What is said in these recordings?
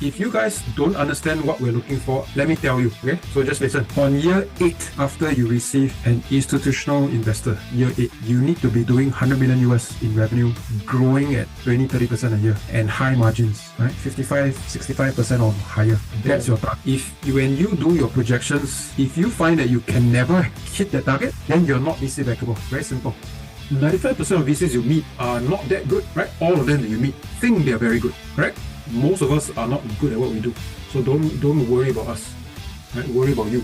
If you guys don't understand what we're looking for, let me tell you, okay? So just listen. On year 8, after you receive an institutional investor, year 8, you need to be doing 100 million US in revenue, growing at 20-30% a year, and high margins, right? 55-65% or higher. That's your target. When you do your projections, if you find that you can never hit that target, then you're not VC-backable. Very simple. 95% of VCs you meet are not that good, right? All of them that you meet think they're very good, correct? Most of us are not good at what we do. So don't worry about us, right? Worry about you.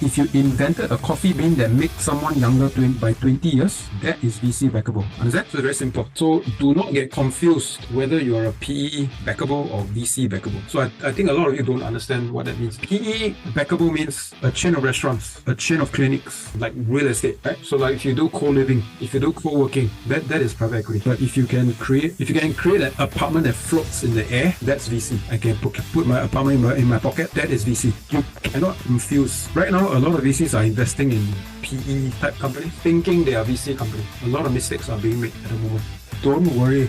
If you invented a coffee bean that makes someone younger by 20 years, that is VC-backable. Understand? So it's very simple. So do not get confused whether you are a PE backable or VC-backable. So I think a lot of you don't understand what that means. PE backable means a chain of restaurants, a chain of clinics, like real estate, right? So like if you do co-living, if you do co-working, that is private equity. But if you can create an apartment that floats in the air, that's VC. I can put my apartment in my pocket, that is VC. You cannot confuse. Right now, a lot of VCs are investing in PE type companies, thinking they are VC companies. A lot of mistakes are being made at the moment. Don't worry.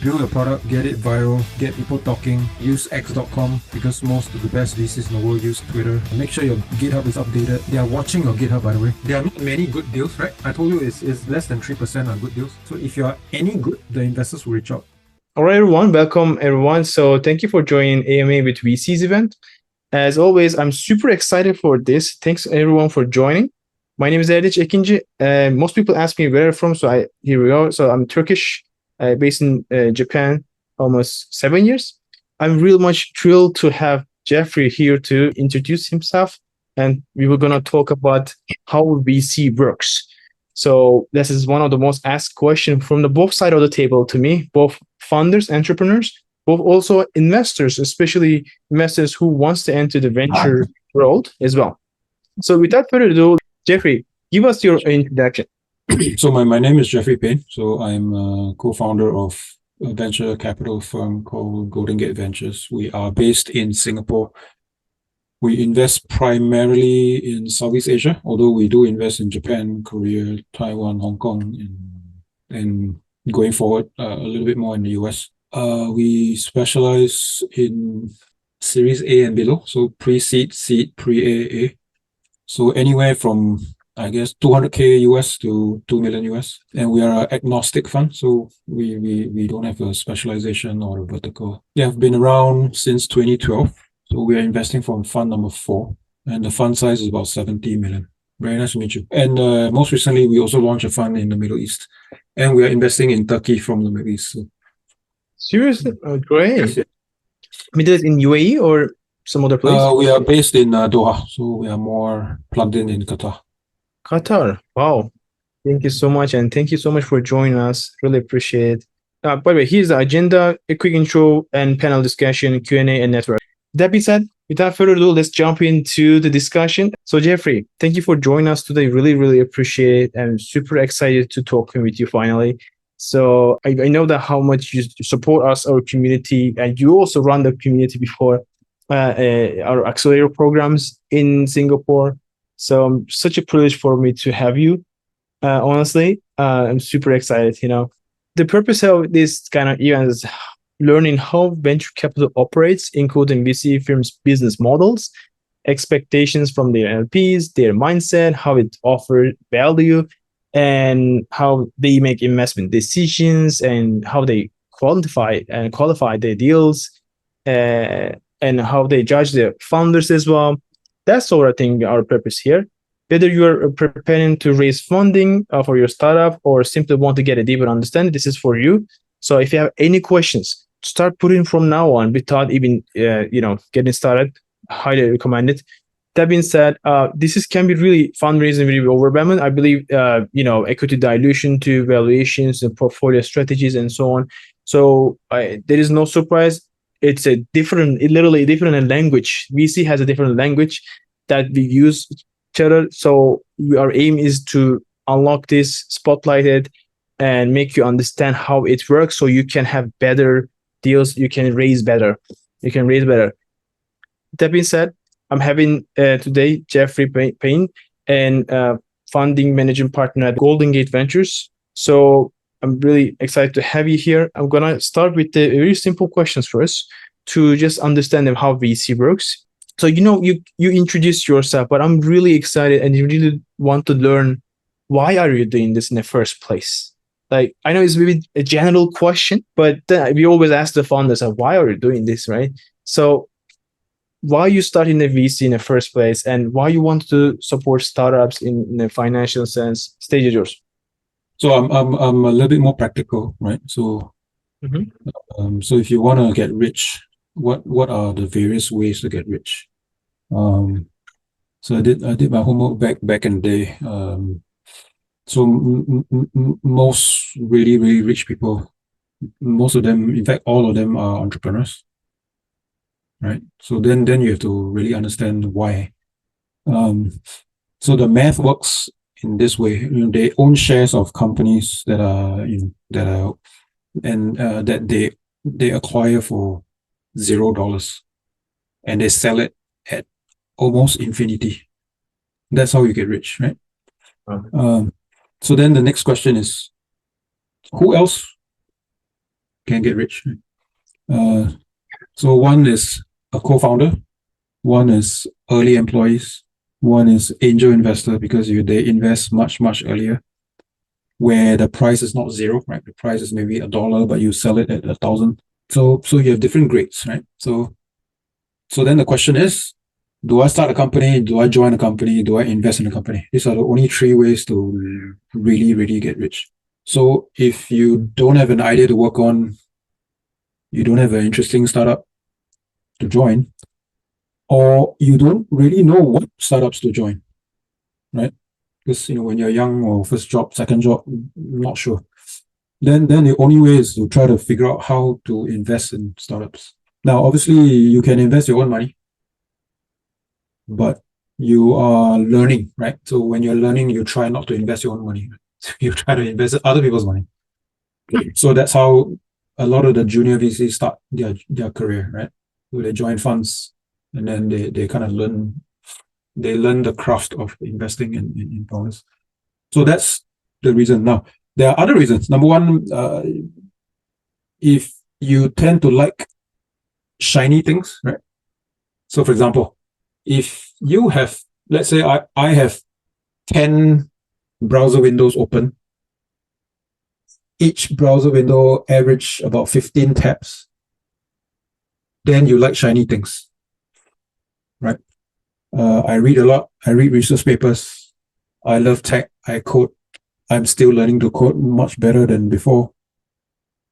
Build a product, get it viral, get people talking, use X.com because most of the best VCs in the world use Twitter. Make sure your GitHub is updated. They are watching your GitHub, by the way. There are not many good deals, right? I told you it's less than 3% are good deals. So if you are any good, the investors will reach out. All right, everyone. Welcome, everyone. So thank you for joining AMA with VCs event. As always, I'm super excited for this. Thanks everyone for joining. My name is Erdiç Ekinci. Most people ask me where I'm from, so here we go. So I'm Turkish, based in Japan, almost 7 years. I'm real much thrilled to have Jeffrey here to introduce himself, and we were gonna talk about how VC works. So this is one of the most asked questions from the both side of the table to me, both founders, entrepreneurs, both also investors, especially investors who wants to enter the venture world as well. So without further ado, Jeffrey, give us your introduction. So my name is Jeffrey Paine. So I'm a co-founder of a venture capital firm called Golden Gate Ventures. We are based in Singapore. We invest primarily in Southeast Asia, although we do invest in Japan, Korea, Taiwan, Hong Kong, and going forward, a little bit more in the US. We specialize in Series A and below, so pre-seed, seed, pre-A. So anywhere from, I guess, 200K US to 2 million US. And we are an agnostic fund, so we don't have a specialization or a vertical. Yeah, I've been around since 2012. So we are investing from fund number 4, and the fund size is about 70 million. Very nice to meet you. And most recently, we also launched a fund in the Middle East, and we are investing in Turkey from the Middle East. So. Seriously? Oh, great. Middle East in UAE or some other place? We are based in Doha, so we are more plugged in Qatar. Qatar. Wow. Thank you so much. And thank you so much for joining us. Really appreciate it. By the way, here's the agenda, a quick intro and panel discussion, Q&A and network. That being said, without further ado, let's jump into the discussion. So Jeffrey, thank you for joining us today. Really appreciate it. I'm super excited to talk with you finally. So I know that how much you support us, our community, and you also run the community before our accelerator programs in Singapore. So such a privilege for me to have you. Honestly, I'm super excited. The purpose of this kind of event is learning how venture capital operates, including VC firms' business models, expectations from their LPs, their mindset, how it offers value, and how they make investment decisions, and how they qualify their deals, and how they judge their founders as well. That's sort of thing our purpose here. Whether you're preparing to raise funding for your startup or simply want to get a deeper understanding, this is for you. So if you have any questions, start putting from now on without even getting started. Highly recommend it. That being said, this can be really fundraising, really overwhelming. I believe equity dilution to valuations and portfolio strategies and so on. So there is no surprise. It's literally a different language. VC has a different language that we use each other. So our aim is to unlock this, spotlight it, and make you understand how it works, so you can have better deals. You can raise better. That being said, I'm having today Jeffrey Paine, and funding managing partner at Golden Gate Ventures. So I'm really excited to have you here. I'm gonna start with the very simple questions first. to just understand how VC works. So, you introduced yourself, but I'm really excited and really want to learn, why are you doing this in the first place? Like, I know it's maybe a general question, but we always ask the founders, why are you doing this, right? So why you starting the VC in the first place, and why you want to support startups in a financial sense? Stage is yours. So I'm a little bit more practical, right? So so if you want to get rich, what are the various ways to get rich? So I did my homework back in the day. So most really rich people, most of them, in fact, all of them are entrepreneurs, right? So then you have to really understand why. So the math works in this way. They own shares of companies that they acquire for $0, and they sell it at almost infinity. That's how you get rich, right? So then the next question is, who else can get rich? So one is a co-founder, one is early employees, one is angel investor, because they invest much earlier, where the price is not zero, right? The price is maybe $1, but you sell it at 1,000. So you have different grades, right? So then the question is, do I start a company? Do I join a company? Do I invest in a company? These are the only three ways to really get rich. So if you don't have an idea to work on, you don't have an interesting startup to join, or you don't really know what startups to join, right? Because when you're young, or first job, second job, not sure. Then the only way is to try to figure out how to invest in startups. Now, obviously, you can invest your own money, but you are learning, right? So when you're learning, you try not to invest your own money. You try to invest other people's money. So that's how a lot of the junior VCs start their career, right? So they join funds, and then they kind of learn the craft of investing in founders. So that's the reason. Now, there are other reasons. Number one, if you tend to like shiny things, right? So for example, if you have, let's say I have 10 browser windows open, each browser window average about 15 tabs, then you like shiny things, right? I read a lot. I read research papers. I love tech. I code. I'm still learning to code much better than before.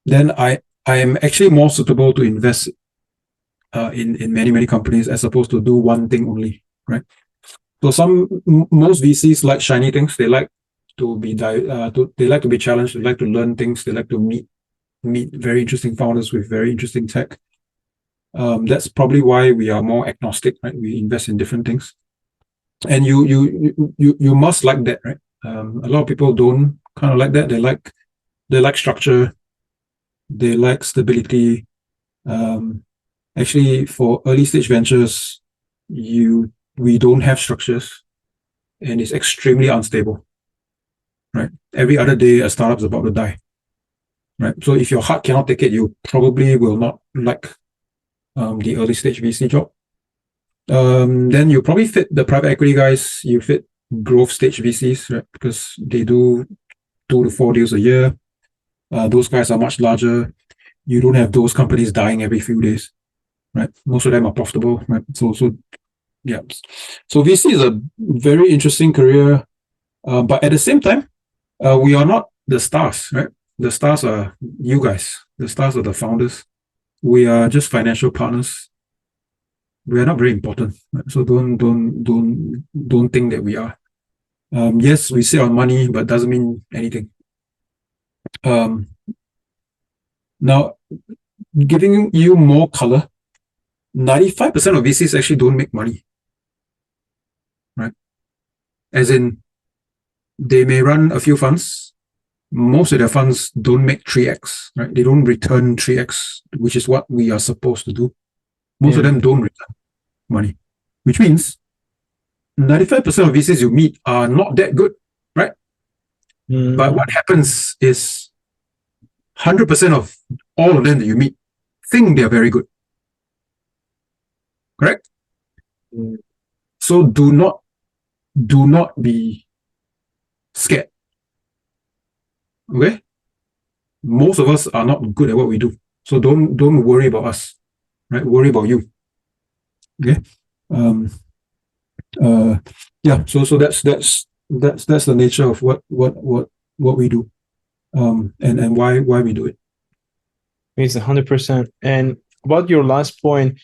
Then I am actually more suitable to invest in many companies, as opposed to do one thing only, right? So most VCs like shiny things. They like to be challenged. They like to learn things. They like to meet very interesting founders with very interesting tech. That's probably why we are more agnostic, right? We invest in different things, and you must like that, right? A lot of people don't kind of like that. They like structure. They like stability. Actually, for early stage ventures, we don't have structures, and it's extremely unstable, right? Every other day, a startup's about to die, right? So if your heart cannot take it, you probably will not like the early stage VC job. Then you probably fit the private equity guys. You fit growth stage VCs, right? Because they do 2 to 4 deals a year. Those guys are much larger. You don't have those companies dying every few days, right? Most of them are profitable, right? So yeah. So VC is a very interesting career, but at the same time, we are not the stars, right? The stars are you guys. The stars are the founders. We are just financial partners. We are not very important, right? So don't think that we are. Yes, we sit on money, but doesn't mean anything. Now, giving you more color, 95% of VCs actually don't make money, right? As in, they may run a few funds. Most of their funds don't make 3x, right? They don't return 3x, which is what we are supposed to do. Most of them don't return money, which means 95% of VCs you meet are not that good, right? But what happens is 100% of all of them that you meet think they're very good. Correct? Mm. So do not be scared. Okay? Most of us are not good at what we do. So don't worry about us. Right? Worry about you. Okay? Um yeah, so that's the nature of what we do. And why we do it. It's 100%. And about your last point,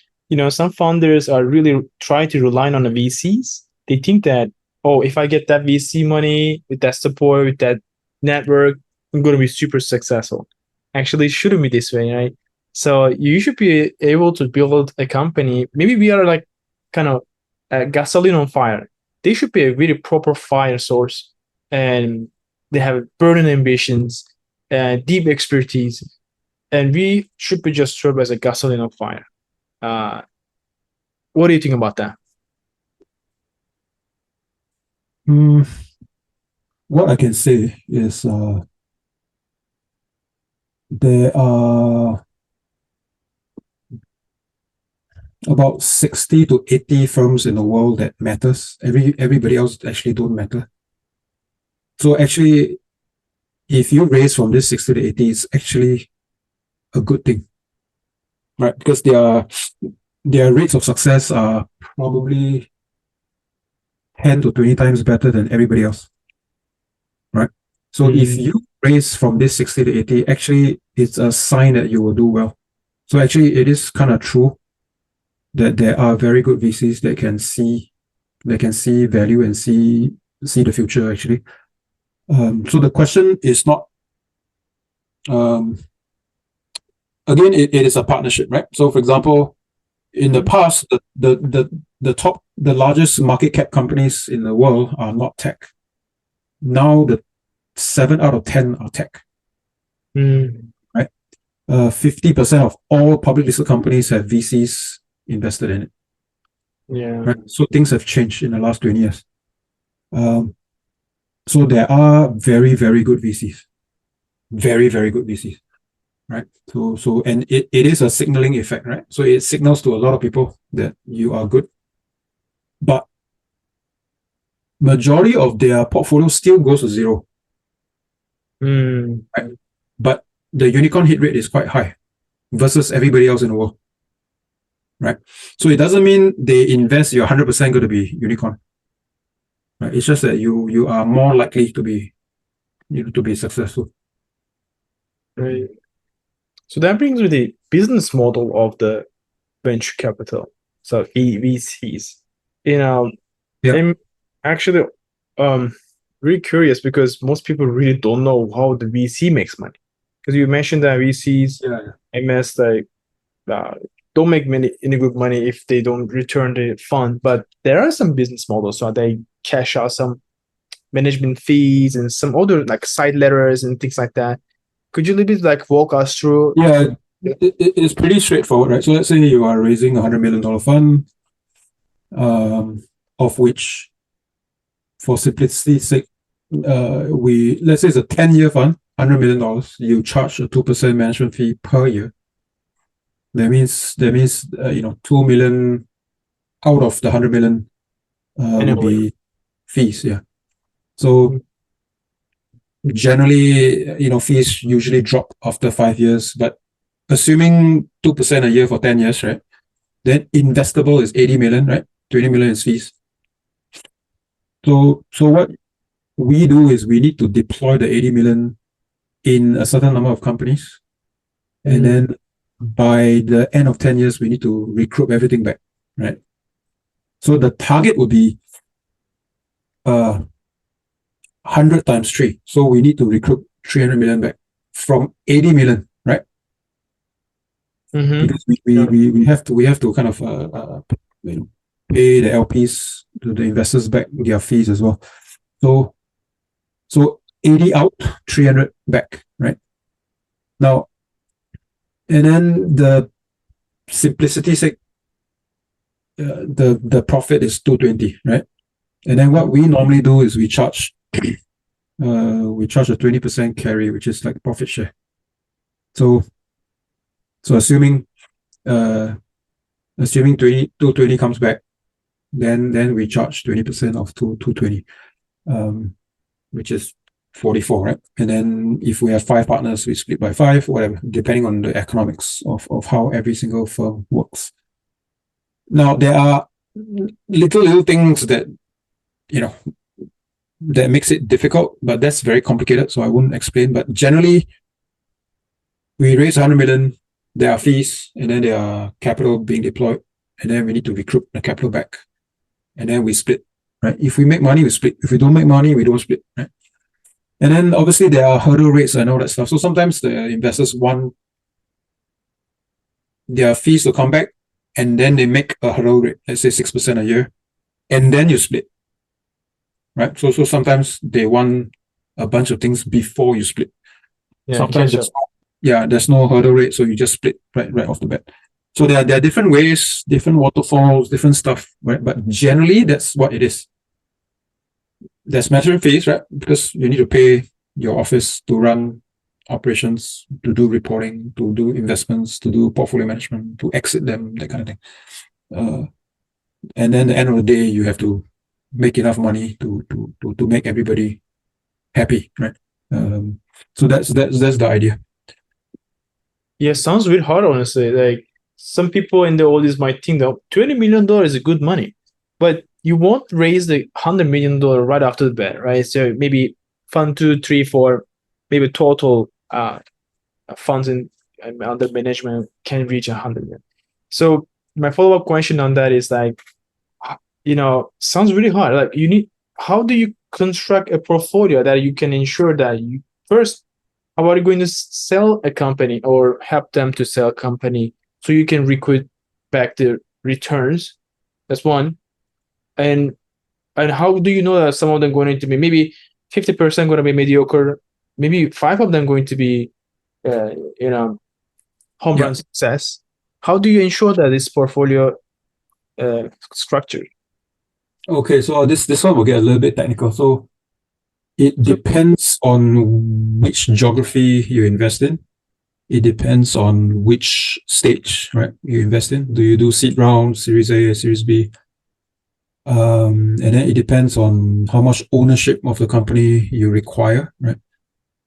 some founders are really trying to rely on the VCs. They think that, oh, if I get that VC money with that support, with that network, I'm going to be super successful. Actually, it shouldn't be this way, right? So you should be able to build a company. Maybe we are like kind of gasoline on fire. They should be a really proper fire source, and they have burning ambitions, deep expertise, and we should be just served as a gasoline on fire. Uh, what do you think about that? What I can say is there are about 60 to 80 firms in the world that matters. Everybody else actually don't matter. So actually, if you raise from this 60 to 80, it's actually a good thing, right? Because their rates of success are probably 10 to 20 times better than everybody else, right? So if you raise from this 60 to 80, actually, it's a sign that you will do well. So actually, it is kind of true that there are very good VCs that can see value and see the future actually. So the question is not again, it is a partnership, right? So for example, in the past, the largest market cap companies in the world are not tech. Now the 7 out of 10 are tech. Right? 50% of all public listed companies have VCs invested in it. Yeah. Right? So things have changed in the last 20 years. So there are very, very good VCs. Very, very good VCs. Right. So and it is a signaling effect, right? So it signals to a lot of people that you are good. But majority of their portfolio still goes to zero. Right? But the unicorn hit rate is quite high versus everybody else in the world. Right. So it doesn't mean they invest, you're 100% going to be unicorn. Right. It's just that you are more likely to be successful. Right. So that brings me the business model of the venture capital. So VCs. Yeah. I'm actually really curious because most people really don't know how the VC makes money. Because you mentioned that VCs, MS, like don't make any good money if they don't return the fund. But there are some business models, so they cash out some management fees and some other like side letters and things like that. Could you a little bit like walk us through? Yeah, it's pretty straightforward, right? So let's say you are raising $100 million fund, of which, for simplicity's sake, let's say it's a 10-year fund, $100 million. You charge a 2% management fee per year. That means 2 million out of the 100 million would be fees. Yeah. So generally, fees usually drop after 5 years, but assuming 2% a year for 10 years, right? Then investable is 80 million, right? 20 million is fees. So what we do is we need to deploy the 80 million in a certain number of companies. And then by the end of 10 years, we need to recruit everything back, right? So the target would be 100 times 3. So we need to recruit 300 million back from 80 million, right? Because we have to kind of pay the LPs, to the investors back their fees as well. So 80 out, 300 back, right? Now, and then the simplicity sake, the profit is 220, right? And then what we normally do is we charge a 20% carry, which is like profit share. So assuming assuming 220 comes back, then we charge 20% of 220, which is 44, right? And then if we have 5 partners, we split by 5, whatever, depending on the economics of how every single firm works. Now, there are little things that, that makes it difficult, but that's very complicated, so I won't explain. But generally, we raise 100 million, there are fees, and then there are capital being deployed, and then we need to recruit the capital back, and then we split, right? If we make money, we split. If we don't make money, we don't split, right? And then obviously there are hurdle rates and all that stuff. So sometimes the investors want their fees to come back, and then they make a hurdle rate, let's say 6% a year, and then you split, right? So sometimes they want a bunch of things before you split. Yeah, sometimes there's no hurdle rate, so you just split right off the bat. So there are different ways, different waterfalls, different stuff, right? But generally, that's what it is. There's management fees, right? Because you need to pay your office to run operations, to do reporting, to do investments, to do portfolio management, to exit them, that kind of thing. And then at the end of the day, you have to make enough money to make everybody happy, right? So that's the idea. Yeah, sounds really hard, honestly. Like, some people in the audience might think that $20 million is a good money, but you won't raise the $100 million right after the bat, right? So maybe fund 2, 3, 4, maybe total funds under management can reach 100 million. So my follow-up question on that is like, sounds really hard. Like, how do you construct a portfolio that you can ensure that you first, how are you going to sell a company or help them to sell a company so you can recoup back the returns? That's one. And how do you know that some of them going to be maybe 50% going to be mediocre, maybe 5 of them going to be, home run success? How do you ensure that this portfolio structure? Okay, so this one will get a little bit technical. So it depends on which geography you invest in. It depends on which stage, right, you invest in. Do you do seed round, Series A, Series B? And then it depends on how much ownership of the company you require, right?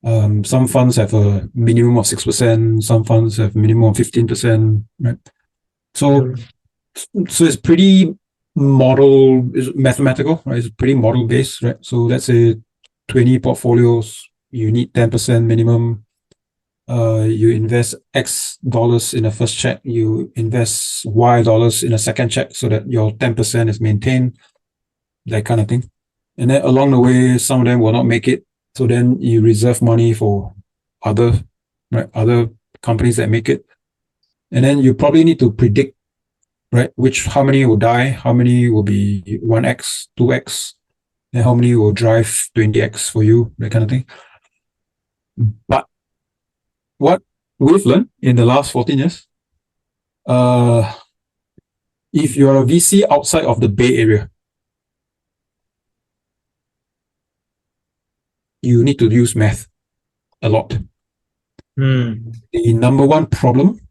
Some funds have a minimum of 6%, some funds have minimum of 15%, right? So it's pretty it's mathematical, right? It's pretty model based, right? So let's say 20 portfolios, you need 10% minimum. You invest X dollars in the first check, you invest Y dollars in a second check so that your 10% is maintained, that kind of thing. And then along the way, some of them will not make it. So then you reserve money for other companies that make it. And then you probably need to predict, right, how many will die, how many will be 1x, 2x, and how many will drive 20x for you, that kind of thing. But what we've learned in the last 14 years, if you're a VC outside of the Bay Area, you need to use math a lot. The number one problem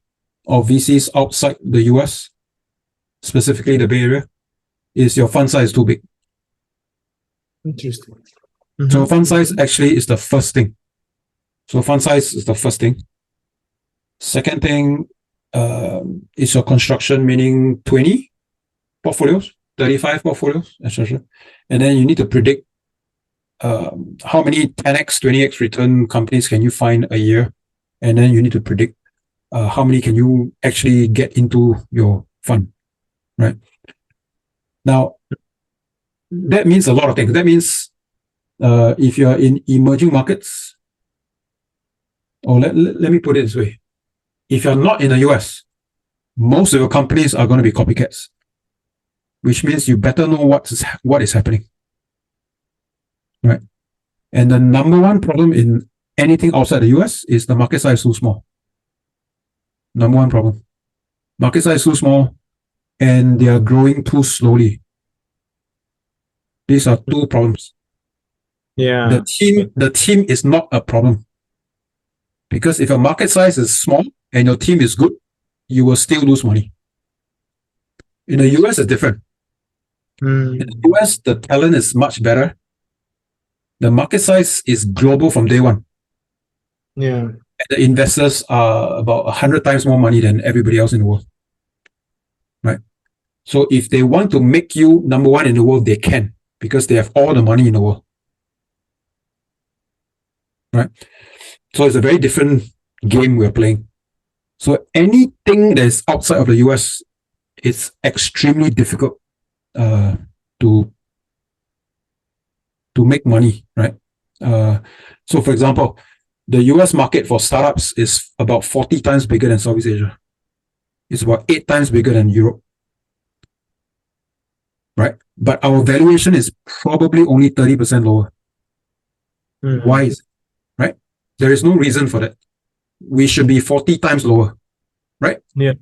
of VCs outside the US, specifically the Bay Area, is your fund size is too big. Interesting. So fund size actually is the first thing. Second thing is your construction, meaning 20 portfolios, 35 portfolios, etc. And then you need to predict how many 10x, 20x return companies can you find a year? And then you need to predict how many can you actually get into your fund, right? Now, that means a lot of things. That means if you're in emerging markets, or let me put it this way. If you're not in the US, most of your companies are going to be copycats, which means you better know what is happening, right? And the number one problem in anything outside the US is the market size is too small. Number one problem. Market size is too small, and they are growing too slowly. These are two problems. Yeah. The team is not a problem. Because if your market size is small and your team is good, you will still lose money. In the US, it's different. In the US, the talent is much better. The market size is global from day one. Yeah. And the investors are about 100 times more money than everybody else in the world. Right? So if they want to make you number one in the world, they can, because they have all the money in the world. Right? So it's a very different game we're playing. So anything that is outside of the US, it's extremely difficult to make money, right? So for example, the US market for startups is about 40 times bigger than Southeast Asia. It's about 8 times bigger than Europe. Right? But our valuation is probably only 30% lower. Why is it? Right? There is no reason for that. We should be 40 times lower. Right? Yeah.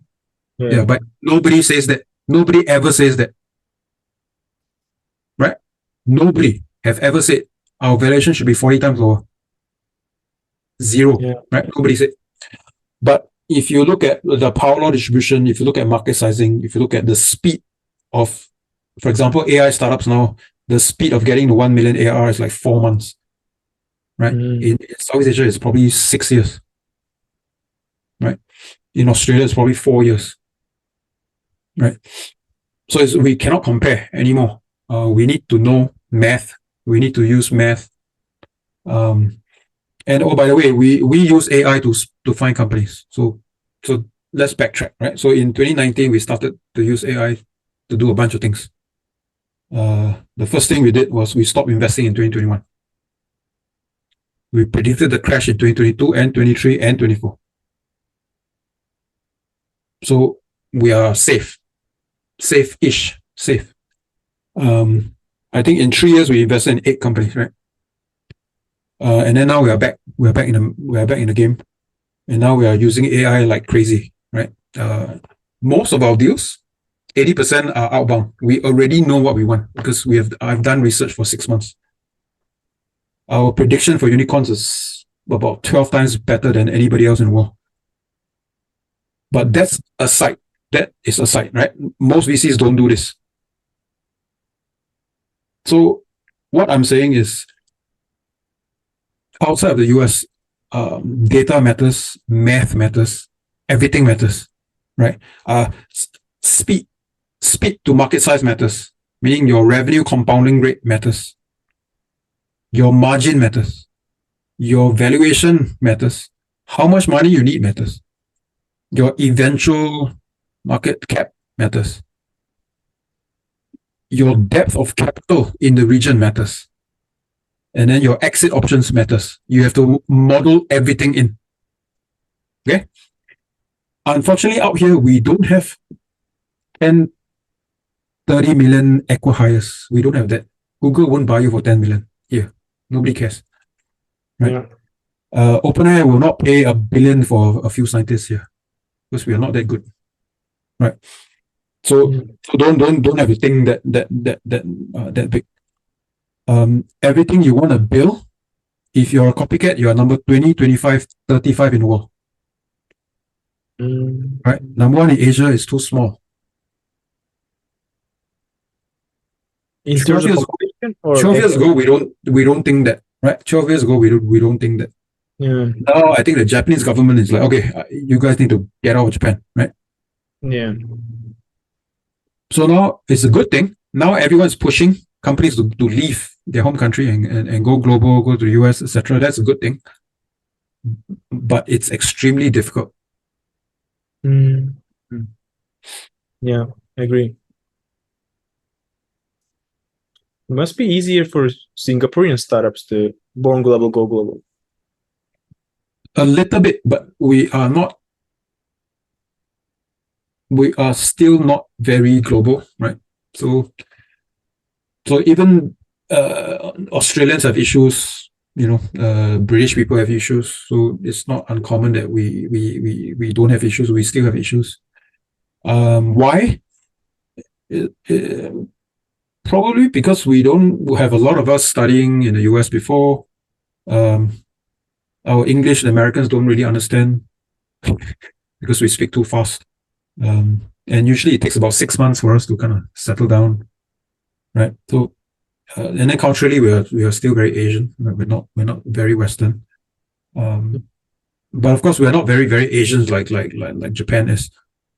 But nobody says that. Nobody ever says that. Right? Nobody have ever said our valuation should be 40 times lower. Zero. Right? Nobody said. But if you look at the power law distribution, if you look at market sizing, if you look at the speed of, for example, AI startups now, the speed of getting to 1 million ARR is like 4 months. Right? In Southeast Asia, it's probably 6 years. Right? In Australia, it's probably 4 years. Right? So we cannot compare anymore. We need to know math. We need to use math. And oh, by the way, we use AI to find companies. So let's backtrack, right? So in 2019, we started to use AI to do a bunch of things. The first thing we did was we stopped investing in 2021. We predicted the crash in 2022 and 23 and 24. So we are safe-ish, safe. I think in 3 years we invested in 8 companies, right? And then now we are back in the game, and now we are using AI like crazy, right? Most of our deals, 80% are outbound. We already know what we want because I've done research for 6 months. Our prediction for unicorns is about 12 times better than anybody else in the world. But that's aside. That is aside, right? Most VCs don't do this. So what I'm saying is, outside of the US, data matters, math matters, everything matters, right? Speed to market size matters, meaning your revenue compounding rate matters. Your margin matters. Your valuation matters. How much money you need matters. Your eventual market cap matters. Your depth of capital in the region matters. And then your exit options matters. You have to model everything in. Okay? Unfortunately, out here, we don't have 10, 30 million acqui-hires. We don't have that. Google won't buy you for 10 million here. Nobody cares. Right? Yeah. OpenAI will not pay $1 billion for a few scientists here because we are not that good. Right? So don't have to think that big. Everything you want to build, if you're a copycat, you are number 20, 25, 35 in the world. Right? Number 1 in Asia is too small. In terms of population, or 12 years ago, we don't think that. Right? 12 years ago, we don't think that. Yeah. Now I think the Japanese government is like, okay, you guys need to get out of Japan, right? Yeah. So now it's a good thing. Now everyone's pushing companies to leave their home country and go global, go to the US, etc. That's a good thing. But it's extremely difficult. Yeah, I agree. It must be easier for Singaporean startups to born global, go global. A little bit, but we are still not very global, right? So even Australians have issues, British people have issues, so it's not uncommon that we don't have issues. We still have issues. Why? Probably because we don't have a lot of us studying in the US before. Our English, the Americans don't really understand because we speak too fast. And usually it takes about 6 months for us to kind of settle down, right? So, and then culturally, we are still very Asian. We're not very Western. But of course, we're not very Asians like Japan is.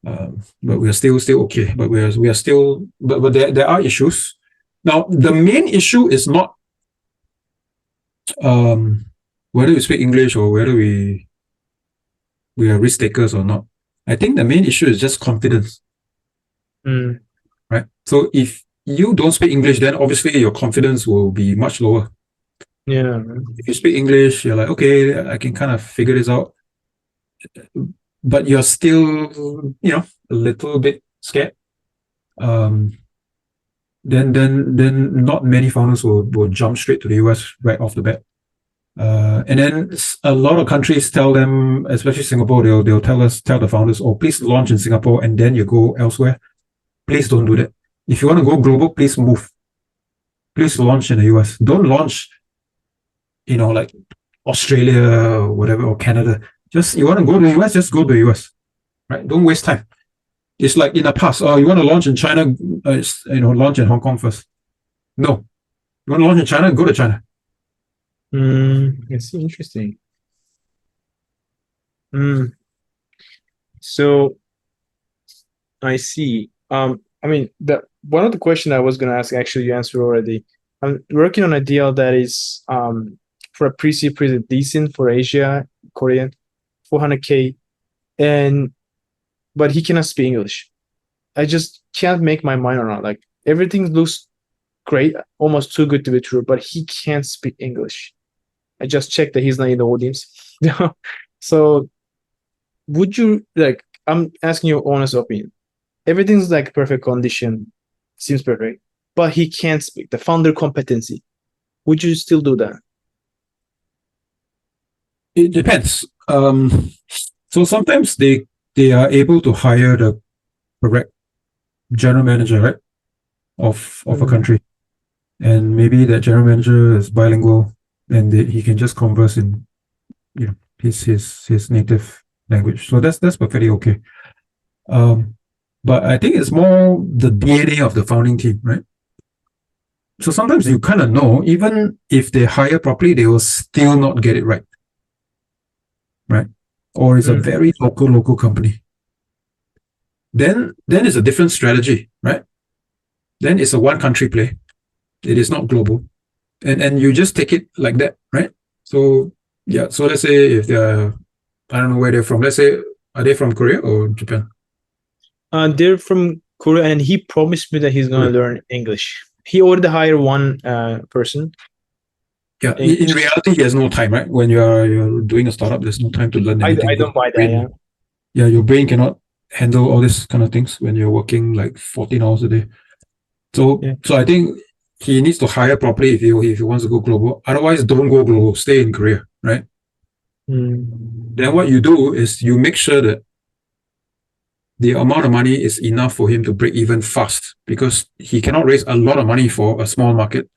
But we are still okay. But we are still. But there are issues. Now, the main issue is not whether we speak English or whether we are risk takers or not. I think the main issue is just confidence. Right? So if you don't speak English, then obviously your confidence will be much lower. Yeah. If you speak English, you're like, okay, I can kind of figure this out. But you're still, a little bit scared. Then not many founders will jump straight to the US right off the bat. And then a lot of countries tell them, especially Singapore, they'll tell the founders, oh, please launch in Singapore and then you go elsewhere. Please don't do that. If you want to go global, please move. Please launch in the US. Don't launch, like Australia or whatever, or Canada. Just, you want to go to the US, just go to the US. Right? Don't waste time. It's like in the past, you want to launch in China, launch in Hong Kong first. No. You want to launch in China, go to China. It's interesting. So I see. I mean, one of the questions I was going to ask, actually, you answered already. I'm working on a deal that is for a pre-seed pretty decent for Asia, Korean, 400K, but he cannot speak English. I just can't make my mind around. Like, everything looks great, almost too good to be true, but he can't speak English. I just checked that he's not in the audience. So would you, like, I'm asking your honest opinion. Everything's like perfect condition, seems perfect, but he can't speak, the founder competency. Would you still do that? It depends. So sometimes they are able to hire the correct general manager, right, of a country, and maybe that general manager is bilingual, and he can just converse in, his native language. So that's perfectly okay. But I think it's more the DNA of the founding team, right? So sometimes you kind of know, even if they hire properly, they will still not get it right. Right? Or it's a very local company. Then it's a different strategy, right? Then it's a one country play. It is not global. And you just take it like that, right? So yeah, so let's say if they're, I don't know where they're from. Let's say, are they from Korea or Japan? They're from Korea, and he promised me that he's going to learn English. He already hired one person. Yeah, in reality, he has no time, right? When you're doing a startup, there's no time to learn anything. I don't buy that, yeah, your brain cannot handle all these kind of things when you're working like 14 hours a day. So I think he needs to hire properly if he wants to go global. Otherwise, don't go global. Stay in Korea, right? Then what you do is you make sure that the amount of money is enough for him to break even fast, because he cannot raise a lot of money for a small market.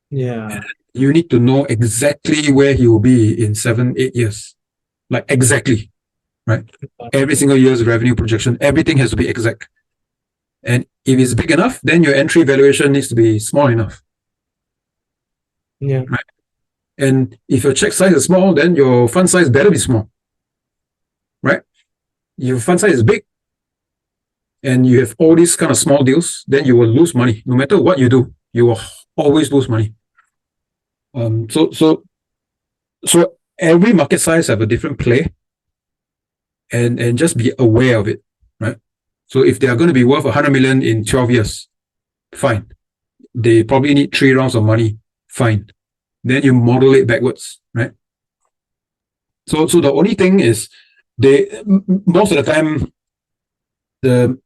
Yeah. You need to know exactly where he will be in 7-8 years. Like exactly, right? Every single year's revenue projection, everything has to be exact. And if it's big enough, then your entry valuation needs to be small enough. Yeah. Right? And if your check size is small, then your fund size better be small. Right? Your fund size is big, and you have all these kind of small deals, then you will lose money. No matter what you do, you will always lose money. So every market size have a different play, and just be aware of it, right? So if they are going to be worth 100 million in 12 years, fine. They probably need 3 rounds of money, fine. Then you model it backwards, right? So the only thing is, most of the time, the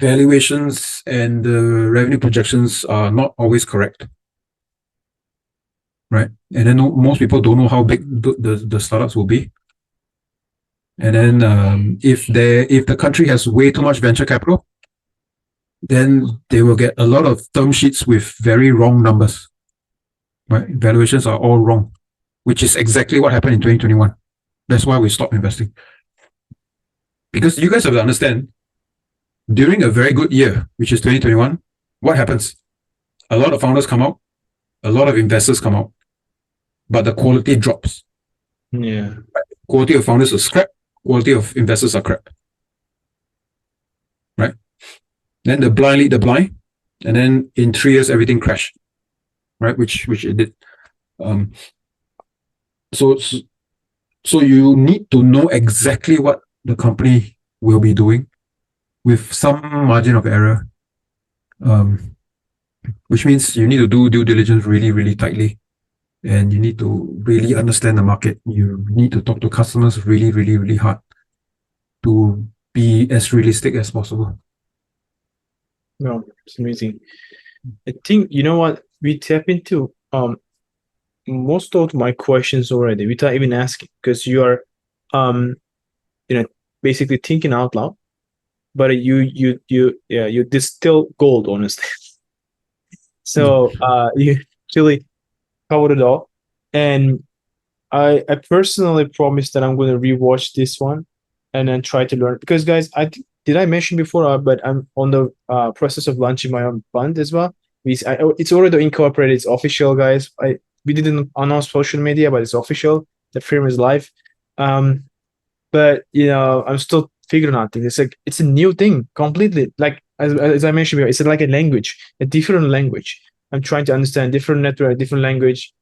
valuations and the revenue projections are not always correct, right? And then most people don't know how big the startups will be. And then if the country has way too much venture capital, then they will get a lot of term sheets with very wrong numbers, right? Valuations are all wrong, which is exactly what happened in 2021. That's why we stopped investing. Because you guys have to understand, during a very good year, which is 2021, what happens? A lot of founders come out, a lot of investors come out, but the quality drops. Yeah. Quality of founders is crap, quality of investors are crap. Right? Then the blind lead the blind, and then in 3 years everything crashed. Right? Which it did. So you need to know exactly what the company will be doing with some margin of error. Which means you need to do due diligence really, really tightly. And you need to really understand the market. You need to talk to customers really, really, really hard to be as realistic as possible. No, it's amazing. I think, you know what, we tap into most of my questions already without even asking, because you are basically thinking out loud, but you distill gold, honestly. So you actually covered it all. And I personally promise that I'm going to rewatch this one and then try to learn, because guys, did I mention before, but I'm on the process of launching my own fund as well. It's already incorporated, it's official, guys. We didn't announce social media, but it's official. The firm is live. But I'm still figuring out things. It's a new thing completely. Like as I mentioned before, it's like a language, a different language. I'm trying to understand different network, different language.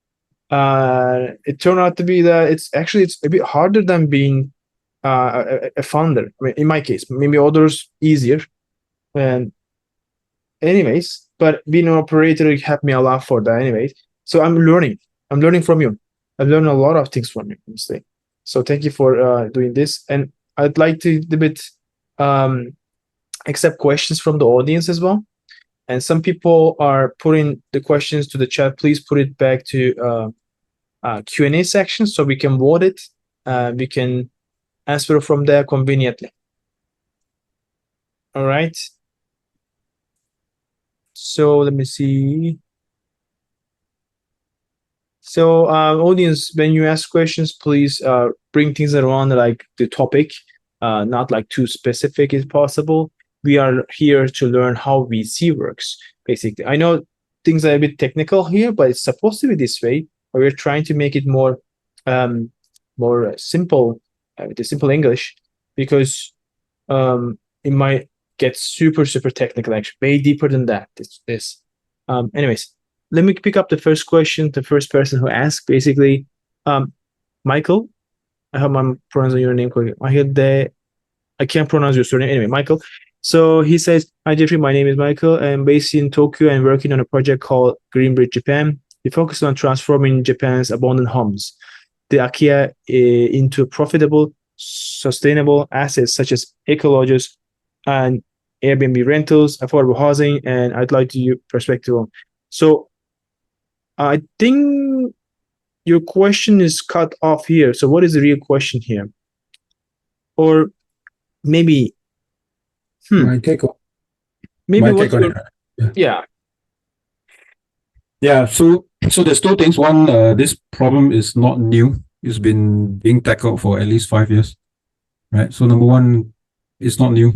It turned out to be that it's a bit harder than being a founder. I mean, in my case, maybe others easier. And anyways, but being an operator helped me a lot for that. Anyways, so I'm learning from you. I've learned a lot of things from you, honestly. So thank you for doing this. And I'd like to a bit accept questions from the audience as well. And some people are putting the questions to the chat. Please put it back to Q&A section so we can vote it. We can answer from there conveniently. All right. So let me see. So audience, when you ask questions, please bring things around like the topic, not like too specific if possible. We are here to learn how VC works, basically. I know things are a bit technical here, but it's supposed to be this way. But we're trying to make it more simple, with the simple English, because it might get super technical, actually, way deeper than that. Anyways, let me pick up the first question. The first person who asked, basically, Michael. I hope I'm pronouncing your name correctly. I can't pronounce your surname. Anyway, Michael. So he says, "Hi Jeffrey, my name is Michael. I'm based in Tokyo and working on a project called Greenbridge Japan. We focus on transforming Japan's abandoned homes, the IKEA, into profitable, sustainable assets such as ecolodges and Airbnb rentals, affordable housing, and I'd like to your perspective on." So I think your question is cut off here. So what is the real question here? Or maybe my take on it. Yeah, so there's two things. One, this problem is not new. It's been being tackled for at least 5 years, right? So number one, it's not new.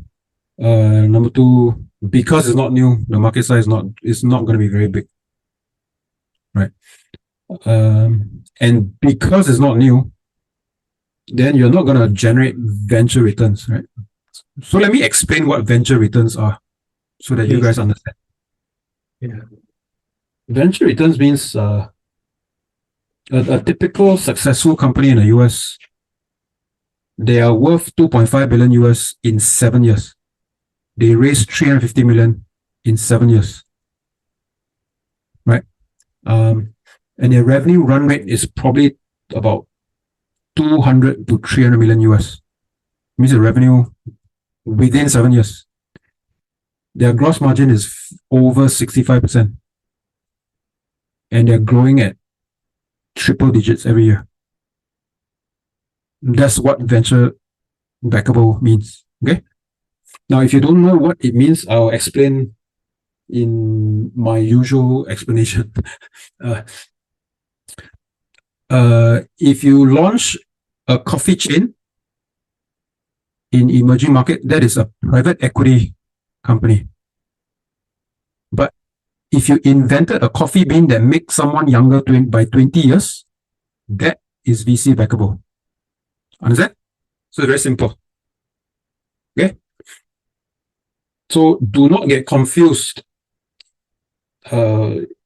Number two, because it's not new, the market size is not going to be very big, right? And because it's not new, then you're not going to generate venture returns, right? So let me explain what venture returns are, so that you guys understand. Yeah. Venture returns means a typical successful company in the US, they are worth 2.5 billion US in 7 years. They raised 350 million in 7 years, right? And their revenue run rate is probably about 200 to 300 million US. Means the revenue within 7 years. Their gross margin is over 65%. And they're growing at triple digits every year. That's what venture backable means. Okay. Now, if you don't know what it means, I'll explain in my usual explanation. If you launch a coffee chain in emerging market, that is a private equity company. But if you invented a coffee bean that makes someone younger by 20 years, that is VC-backable. Understand? So it's very simple. Okay? So do not get confused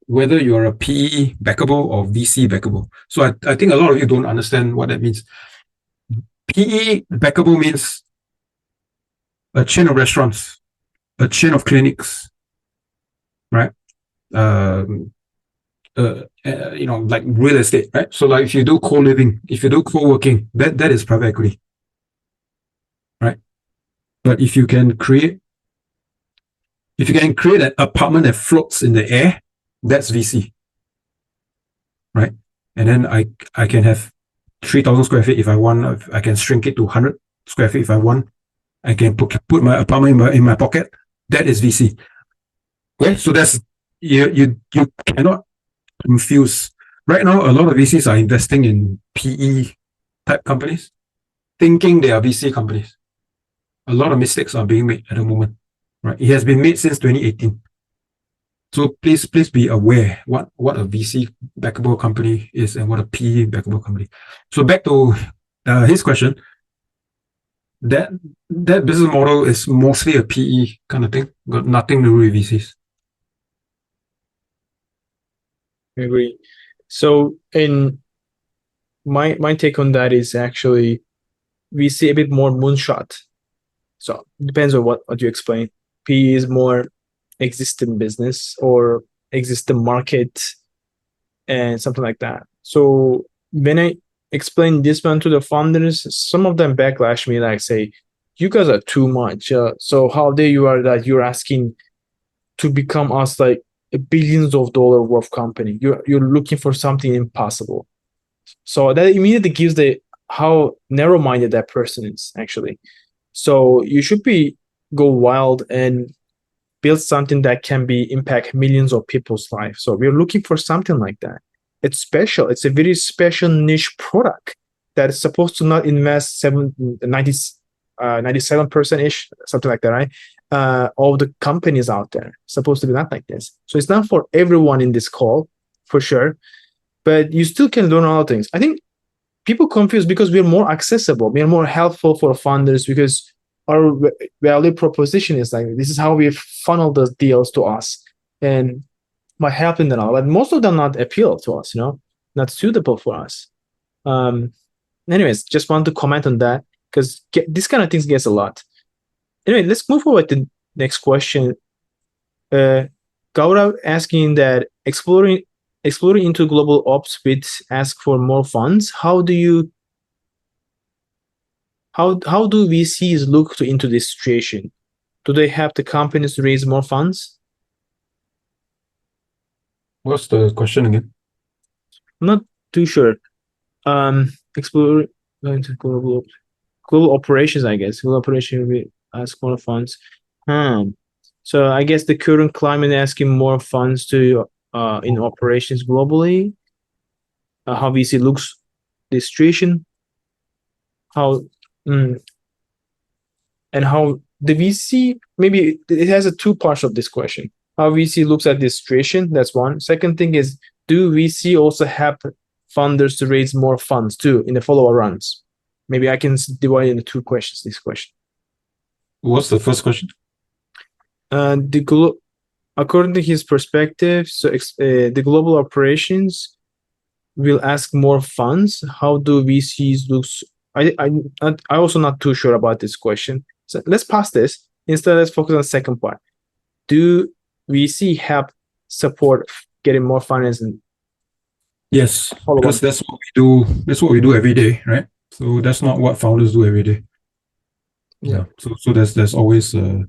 whether you're a PE backable or VC backable. So I think a lot of you don't understand what that means. PE backable means a chain of restaurants, a chain of clinics, right? Like real estate, right? So like if you do co-living, if you do co-working, that is private equity, right? But if you can create an apartment that floats in the air, that's VC, right? And then I can have 3,000 square feet if I want. I can shrink it to 100 square feet if I want. I can put my apartment in my pocket. That is VC. Okay, so that's you cannot confuse. Right now, a lot of VCs are investing in PE type companies, thinking they are VC companies. A lot of mistakes are being made at the moment. Right, it has been made since 2018. So please be aware what a VC backable company is and what a PE backable company. So back to his question, that business model is mostly a PE kind of thing, got nothing to do with VCs. I agree. So in my take on that is actually we see a bit more moonshot. So it depends on what you explain. PE is more existing business or existing market and something like that. So when I explain this one to the founders, some of them backlash me, like say, you guys are too much. So how dare you are that you're asking to become us like billions of dollar worth company. You're looking for something impossible. So that immediately gives the how narrow-minded that person is actually. So you should go wild and build something that can impact millions of people's lives. So we're looking for something like that. It's special. It's a very special niche product that is supposed to not invest 97%-ish, something like that, right? All the companies out there supposed to be not like this. So it's not for everyone in this call, for sure. But you still can learn all things. I think people confuse because we're more accessible, we're more helpful for funders because our value proposition is like this is how we funnel those deals to us and by helping them out. But most of them not appeal to us, not suitable for us. Anyways, just want to comment on that because this kind of things gets a lot. Anyway, let's move forward to the next question. Gaurav asking that exploring into global ops with ask for more funds. How do VCs look into this situation? Do they have the companies to raise more funds? What's the question again? I'm not too sure. Exploring into global operations, I guess. Global operation will ask more funds. So I guess the current climate asking more funds to in operations globally. How VC looks this situation. And how the VC, maybe it has two parts of this question. How VC looks at this situation, that's one. Second thing is, do VC also help funders to raise more funds too in the follow-up runs? Maybe I can divide into two questions, this question. What's the first question? According to his perspective, so the global operations will ask more funds. How do VCs look? I also not too sure about this question. So let's pass this. Instead, let's focus on the second part. Do VC help support getting more financing? Yes, because that's what we do. That's what we do every day, right? So that's not what founders do every day. Yeah. So there's always the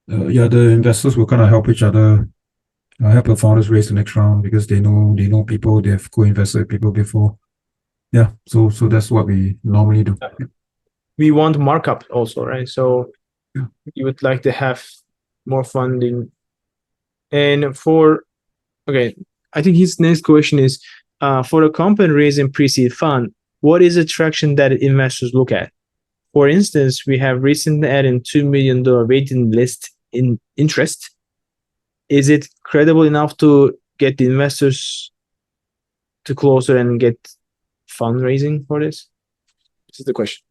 investors will kind of help each other, help the founders raise the next round because they know people, they have co-invested with people before. Yeah, so that's what we normally do. We want markup also, right? So you would like to have more funding. And I think his next question is, for a company raising pre-seed fund, what is the traction that investors look at? For instance, we have recently added $2 million waiting list in interest, is it credible enough to get the investors to closer and get fundraising for this? This is the question.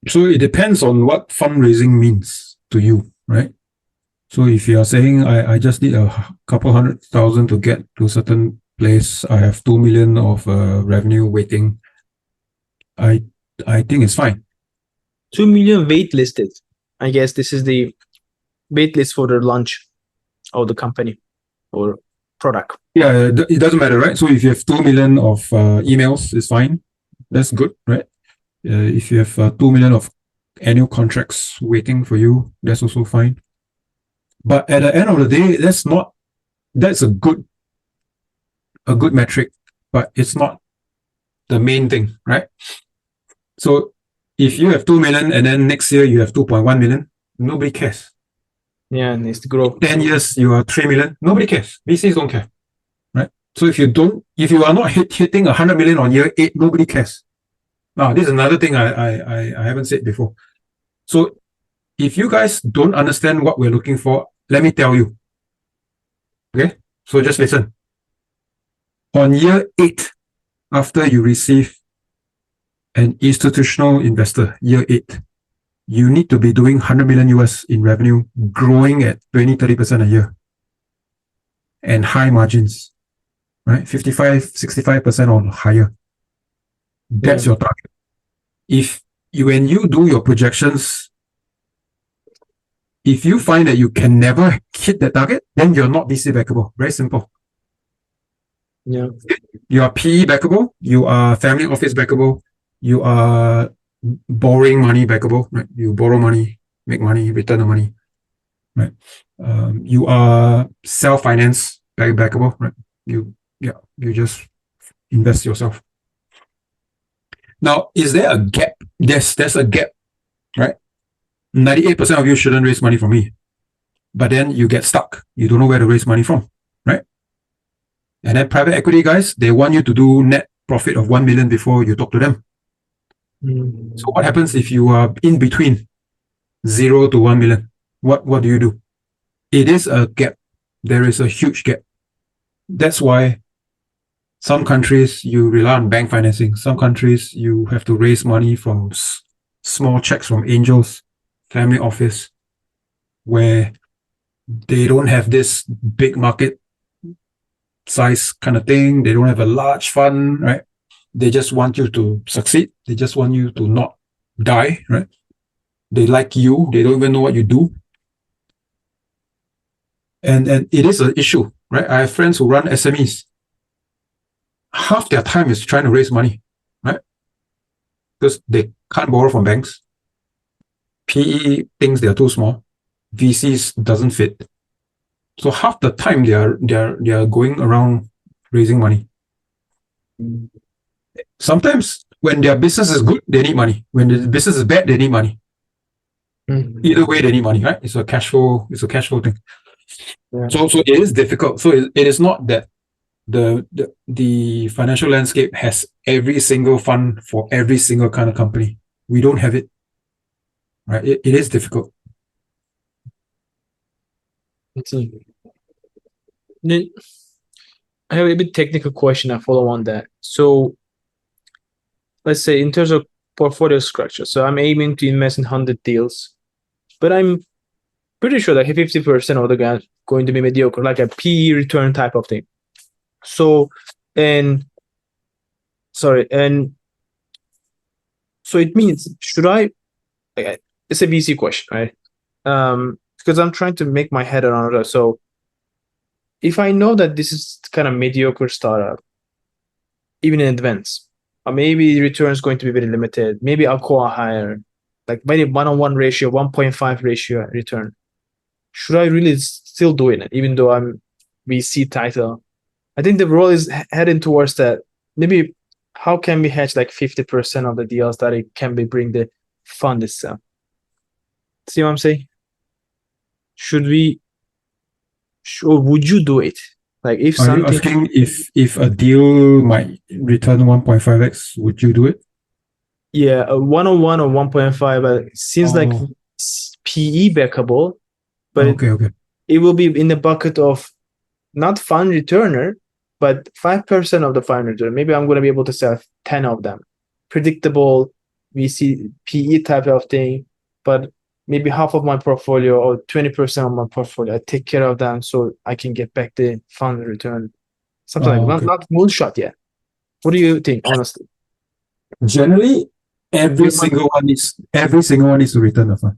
So it depends on what fundraising means to you, right? So if you are saying I just need a couple 100,000 to get to a certain place, I have 2 million of revenue waiting, I think it's fine. 2 million waitlisted. I guess this is the waitlist for the launch of the company or product. Yeah, it doesn't matter, right? So if you have 2 million of emails, it's fine. That's good, right? If you have 2 million of annual contracts waiting for you, that's also fine. But at the end of the day, that's a good metric, but it's not the main thing, right? So if you have 2 million and then next year you have 2.1 million, nobody cares. Yeah, it needs to grow. 10 years you are 3 million, nobody cares. VCs don't care, right? So if you are not hitting 100 million on year 8, nobody cares. Now, this is another thing I haven't said before. So if you guys don't understand what we're looking for, let me tell you. Okay? So just listen. On year 8, after you receive an institutional investor, year 8, you need to be doing 100 million US in revenue, growing at 20-30% a year, and high margins, right? 55-65% or higher. That's your target. When you do your projections, if you find that you can never hit the target, then you're not VC-backable. Very simple. Yeah. You are PE backable, you are family office backable, you are borrowing money backable, right? You borrow money, make money, return the money, right? You are self-finance backable, right? You just invest yourself. Now, is there a gap? There's a gap, right? 98% of you shouldn't raise money from me, but then you get stuck. You don't know where to raise money from, right? And then private equity guys, they want you to do net profit of 1 million before you talk to them. So what happens if you are in between 0 to 1 million? What do you do? It is a gap. There is a huge gap. That's why some countries you rely on bank financing. Some countries you have to raise money from small checks from angels, family office, where they don't have this big market size kind of thing. They don't have a large fund, right? They just want you to succeed. They just want you to not die, right? They like you. They don't even know what you do. And it is an issue, right? I have friends who run SMEs. Half their time is trying to raise money, right? Because they can't borrow from banks. PE thinks they are too small. VCs doesn't fit. So half the time they are going around raising money. Sometimes when their business is good, they need money. When the business is bad, they need money. Either way, they need money, right? It's a cash flow thing. Yeah. So it is difficult. So it is not that the financial landscape has every single fund for every single kind of company. We don't have it. Right? It is difficult. Then I have a bit technical question. I follow on that. So let's say in terms of portfolio structure, so I'm aiming to invest in 100 deals, but I'm pretty sure that 50% of the guys going to be mediocre, like a PE return type of thing. So it means, should I, it's a VC question, right? Because I'm trying to make my head around it. So if I know that this is kind of mediocre startup, even in advance, or maybe the return is going to be very limited, maybe I'll call higher, like maybe 1-on-1 ratio, 1.5 ratio return. Should I really still do it, even though I'm VC title? I think the role is heading towards that. Maybe how can we hedge like 50% of the deals that it can be bring the fund itself? See what I'm saying? Or would you do it? Like if Are you asking if a deal might return 1.5x, would you do it? Yeah, a 1-on-1 or 1.5. Seems like PE backable. but Okay. it will be in the bucket of not fund returner, but 5% of the fund return. Maybe I'm going to be able to sell 10 of them. Predictable VC PE type of thing, but maybe half of my portfolio or 20% of my portfolio, I take care of them so I can get back the fund return. Something like Okay. not moonshot yet. What do you think, honestly? Generally, every single one needs to return the fund.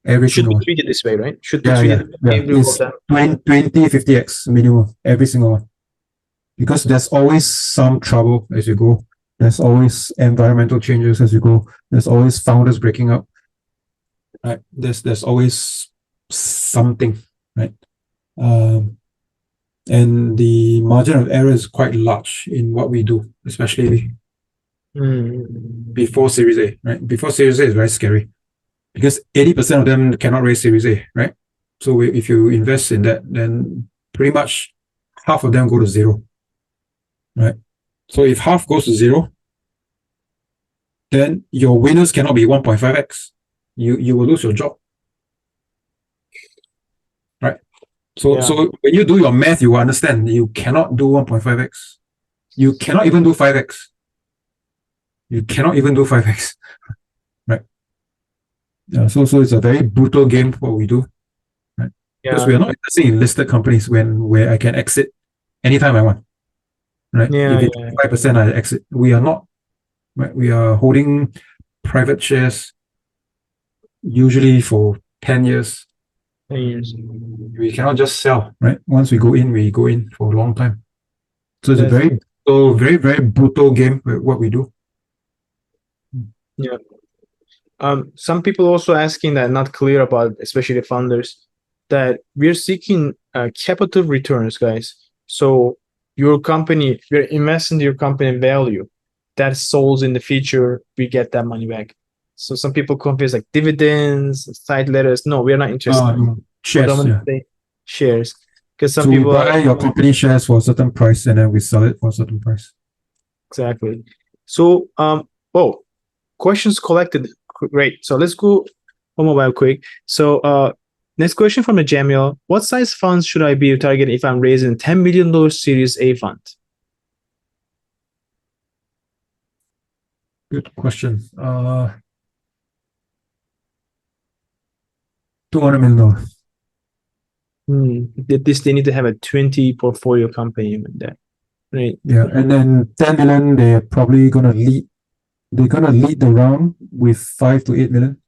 Every Should single be one. treated this way, right? Should be Yeah. treated every one of It's them. 20, 50x minimum, every single one. Because there's always some trouble as you go. There's always environmental changes as you go. There's always founders breaking up. Right? There's always something, right? And the margin of error is quite large in what we do, especially before Series A, right? Before Series A is very scary because 80% of them cannot raise Series A, right? So if you invest in that, then pretty much half of them go to zero, right? So if half goes to zero, then your winners cannot be 1.5x. You will lose your job, right? So when you do your math, you will understand you cannot do 1.5x. You cannot even do 5x. You cannot even do 5x, right? Yeah, so it's a very brutal game what we do, right? Because we are not investing in listed companies where I can exit anytime I want, right? If it's 5%, I exit. We are not, right? We are holding private shares usually for 10 years. 10 years. We cannot just sell, right? Once we go in for a long time. So it's a very brutal game what we do. Yeah. Some people also asking that not clear about, especially the founders, that we're seeking capital returns, guys. So your company, we're investing in your company value that sold in the future, we get that money back. So some people confuse like dividends, side letters. No, we're not interested. Shares, shares. Because some so people we buy your company shares for a certain price and then we sell it for a certain price. Exactly. So questions collected. Great. So let's go one more quick. So next question from Jamil. What size funds should I be targeting if I'm raising $10 million Series A fund? Good question. $200 million. They need to have a 20 portfolio company in there. Right. Yeah, and then 10 million, they're probably gonna lead. They're gonna lead the round with 5 to 8 million,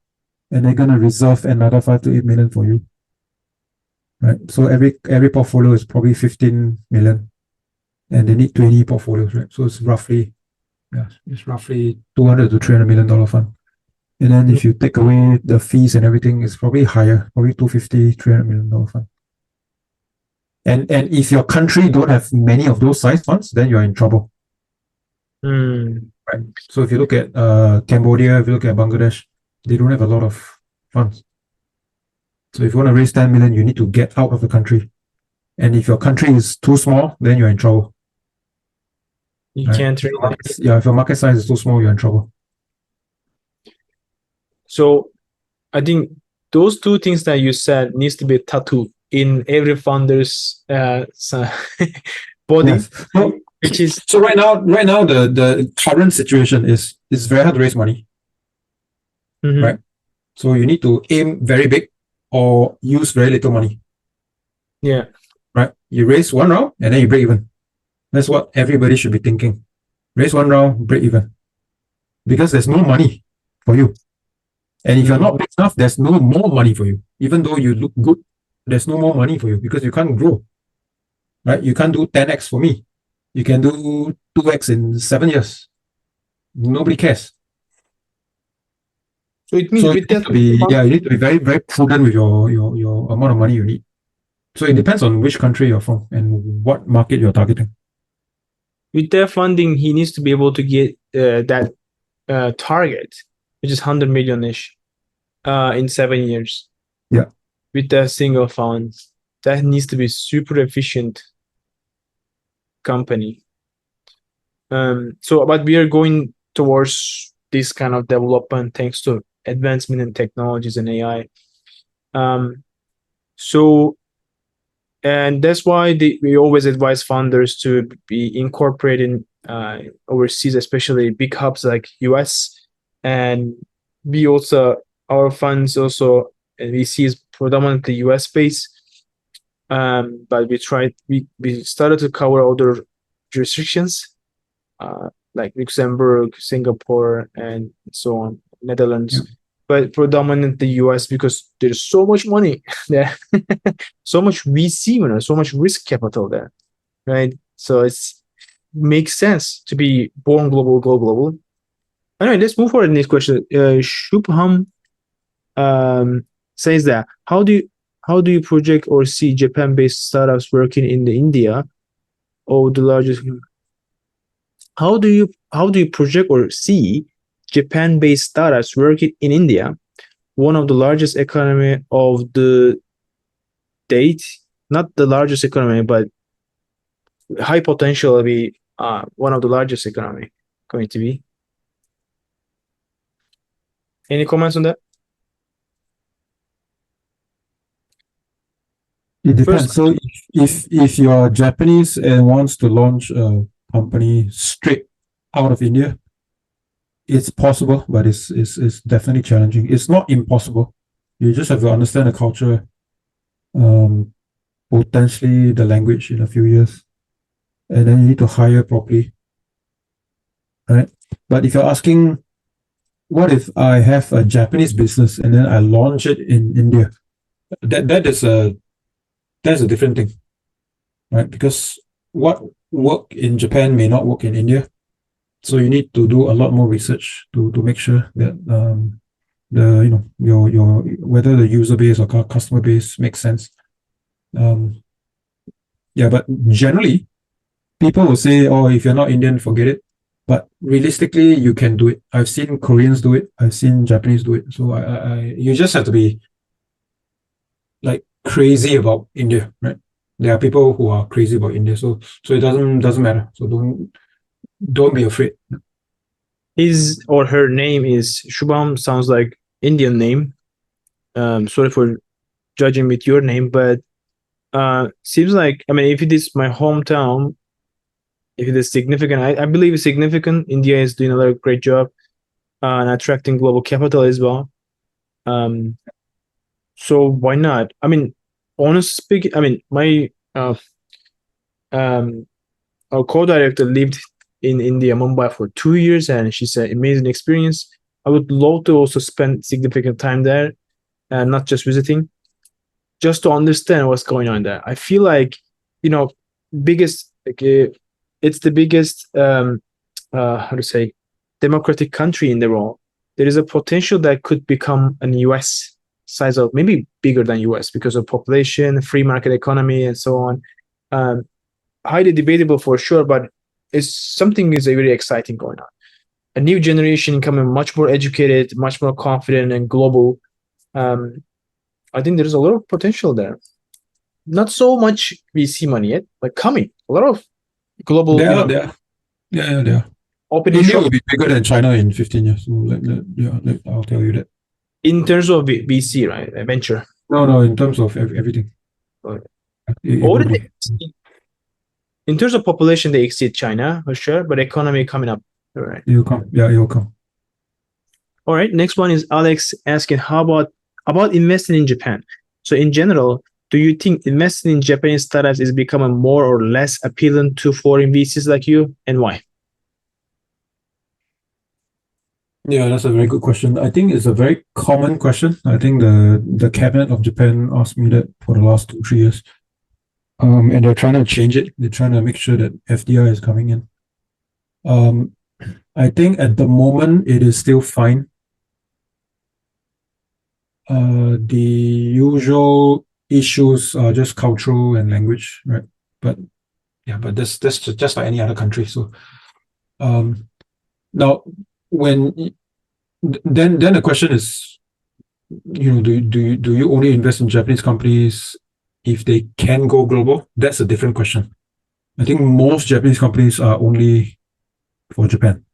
and they're gonna reserve another 5 to 8 million for you. Right. So every portfolio is probably 15 million, and they need 20 portfolios, right? So it's roughly 200 to $300 million fund. And then if you take away the fees and everything, it's probably higher, probably 250, $300 million fund. And if your country don't have many of those size funds, then you're in trouble. Right. So if you look at Cambodia, if you look at Bangladesh, they don't have a lot of funds. So if you want to raise 10 million, you need to get out of the country. And if your country is too small, then you're in trouble. You can't trade. If your market size is too small, you're in trouble. So I think those two things that you said needs to be tattooed in every founder's body. Yes. So right now the current situation is very hard to raise money. Right? So you need to aim very big or use very little money. Yeah. Right? You raise one round and then you break even. That's what everybody should be thinking. Raise one round, break even. Because there's no money for you. And if you're not big enough, there's no more money for you. Even though you look good, there's no more money for you because you can't grow. Right? You can't do 10x for me. You can do 2x in 7 years. Nobody cares. So it means you need to be very, very prudent with your amount of money you need. So it depends on which country you're from and what market you're targeting. With their funding, he needs to be able to get that target, which is 100 million-ish in 7 years. Yeah. With the single fund, that needs to be super efficient company. But we are going towards this kind of development thanks to advancement in technologies and AI. So, and that's why we always advise founders to be incorporating overseas, especially big hubs like US, and we also our funds also VCs predominantly US based. But we started to cover other jurisdictions like Luxembourg, Singapore, and so on, Netherlands. Yeah. But predominantly US because there's so much money there, so much VC money, so much risk capital there, right? So it's makes sense to be born global, go global. Anyway, let's move forward to the next question. Shubham says that how do you project or see Japan-based startups working in the India or the largest? How do you project or see Japan-based startups working in India, one of the largest economy of the date? Not the largest economy, but high potential to be one of the largest economy going to be. Any comments on that? It depends. First, So if you are Japanese and wants to launch a company straight out of India, it's possible, but it's definitely challenging. It's not impossible. You just have to understand the culture, potentially the language in a few years, and then you need to hire properly, right? But if you're asking, what if I have a Japanese business and then I launch it in India? That's a different thing, right? Because what work in Japan may not work in India. So you need to do a lot more research to make sure that your whether the user base or customer base makes sense. But generally, people will say, "Oh, if you're not Indian, forget it." But realistically, you can do it. I've seen Koreans do it. I've seen Japanese do it. So you just have to be like crazy about India, right? There are people who are crazy about India, so it doesn't matter. So don't be afraid. his or her name is Shubham. Sounds like Indian name. Sorry for judging with your name, but seems like, I mean, if it is my hometown, if it is significant, I believe it's significant. India is doing a great job and attracting global capital as well. So why not? I mean, honestly speaking, I mean, my our co-director lived in India, Mumbai for 2 years, and she said amazing experience. I would love to also spend significant time there and not just visiting, just to understand what's going on there. I feel like, biggest, it's the biggest, how to say, democratic country in the world. There is a potential that could become an US size of maybe bigger than US because of population, free market economy, and so on. Highly debatable for sure, but it's something is very exciting going on. A new generation coming much more educated, much more confident and global. I think there's a lot of potential there. Not so much VC money yet, but coming. A lot of global. There. Opening India shop will be bigger than China in 15 years. So I'll tell you that. in terms of VC, right? Venture. No, in terms of everything. It will Already, be. in terms of population, they exceed China for sure, but economy coming up. All right. It will come. Yeah, it will come. All right. Next one is Alex asking, how about investing in Japan? So in general, do you think investing in Japanese startups is becoming more or less appealing to foreign VCs like you, and why? Yeah, that's a very good question. I think it's a very common question. I think the cabinet of Japan asked me that for the last 2-3 years. And they're trying to change it. They're trying to make sure that FDI is coming in. I think at the moment it is still fine. The usual issues are just cultural and language, right? But that's just like any other country. So now then the question is, do you only invest in Japanese companies if they can go global? That's a different question. I think most Japanese companies are only for Japan.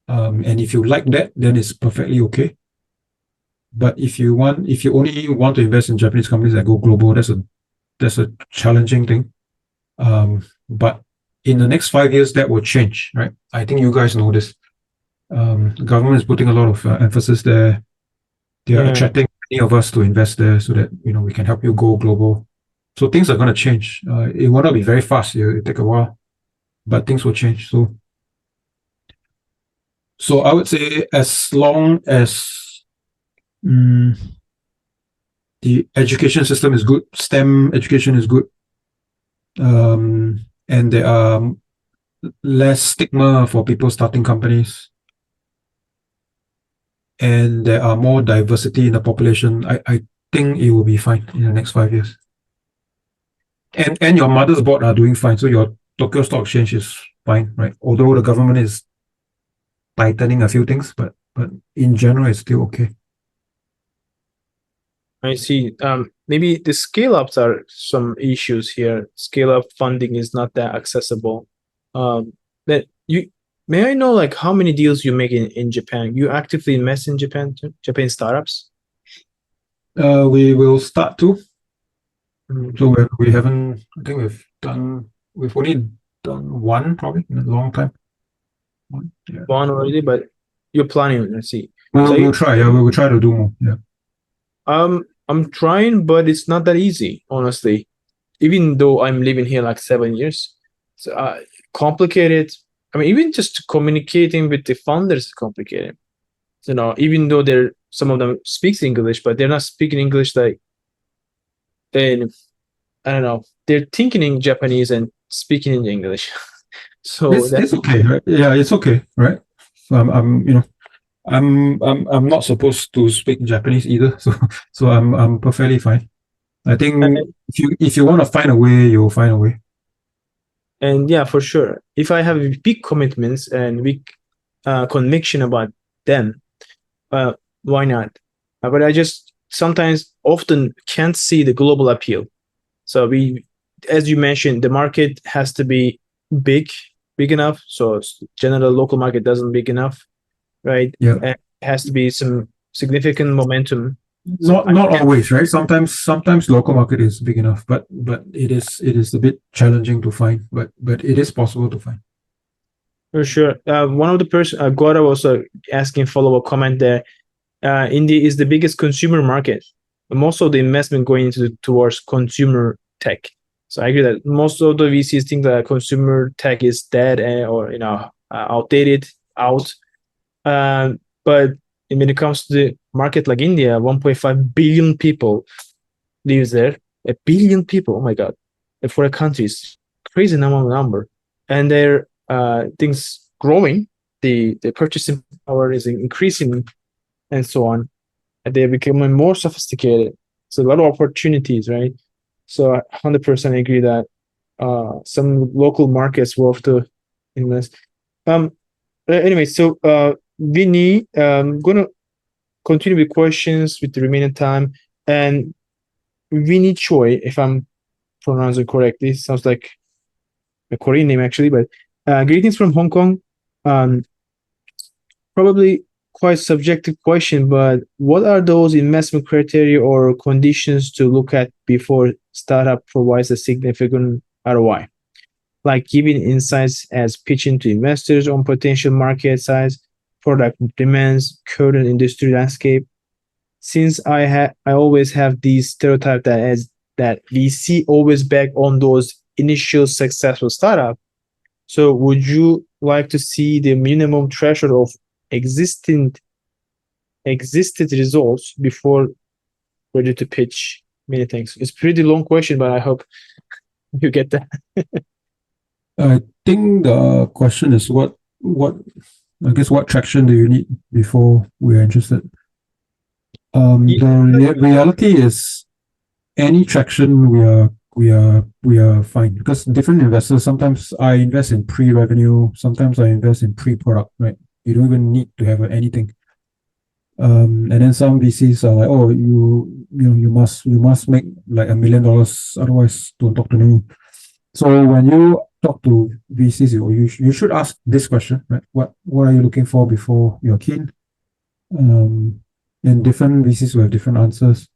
And if you like that, then it's perfectly okay. But if you only want to invest in Japanese companies that go global, that's a challenging thing. But in the next 5 years, that will change, right? I think you guys know this. The government is putting a lot of emphasis there. They are attracting many of us to invest there so that we can help you go global. So things are going to change. It will not be very fast. It'll take a while, but things will change. So I would say as long as the education system is good, STEM education is good, and there are less stigma for people starting companies, and there are more diversity in the population, I think it will be fine in the next 5 years. And your mother's board are doing fine, so your Tokyo Stock Exchange is fine, right? Although the government is tightening a few things, but in general, it's still okay. I see. Maybe the scale ups are some issues here. Scale up funding is not that accessible. But may I know like how many deals you make in Japan? You actively invest in Japan too? Japan startups? We will start to. So we haven't. I think we've only done one probably in a long time. One already, but you're planning. Let's see. We'll try. Yeah, we will try to do more. Yeah. I'm trying, but it's not that easy, honestly. Even though I'm living here like 7 years, so complicated. I mean, even just communicating with the founders is complicated. Even though some of them speaks English, but they're not speaking English like. And I don't know. They're thinking in Japanese and speaking in English. So it's okay, right? Yeah, it's okay, right? So I'm not supposed to speak Japanese either, so I'm perfectly fine. I think if you want to find a way, you'll find a way. And yeah, for sure. If I have big commitments and big conviction about them, why not? But I just often can't see the global appeal. So as you mentioned, the market has to be big enough. So general local market doesn't big enough, right? Yeah. And it has to be some significant momentum. Not always, right? Sometimes local market is big enough, but it is a bit challenging to find, but it is possible to find. For sure. One of the person, Gora, was asking follow-up comment there. India is the biggest consumer market. Most of the investment going towards consumer tech. So I agree that most of the VCs think that consumer tech is dead or outdated, out. But when it comes to the market like India, 1.5 billion people lives there. 1 billion people, oh my God. And for a country, it's crazy number. And their things growing, the purchasing power is increasing and so on. And they're becoming more sophisticated. So a lot of opportunities, right? So I 100% agree that some local markets will have to invest. Anyway, so Vinny, I'm going to continue with questions with the remaining time. And Vinny Choi, if I'm pronouncing it correctly, sounds like a Korean name actually, but greetings from Hong Kong. Probably quite subjective question, but what are those investment criteria or conditions to look at before startup provides a significant ROI? Like giving insights as pitching to investors on potential market size, product demands, current industry landscape. Since I always have these stereotype that VC always back on those initial successful startup. So would you like to see the minimum threshold of existed results before ready to pitch? Many thanks. It's pretty long question, but I hope you get that. I think the question is what traction do you need before we're interested? The reality is any traction we are fine, because different investors, sometimes I invest in pre-revenue, sometimes I invest in pre-product, right? You don't even need to have anything. And then some VCs are like, oh, you must make like $1 million, otherwise don't talk to me. So when you talk to VCs, you should ask this question, right? What are you looking for before you're keen? and different VCs will have different answers.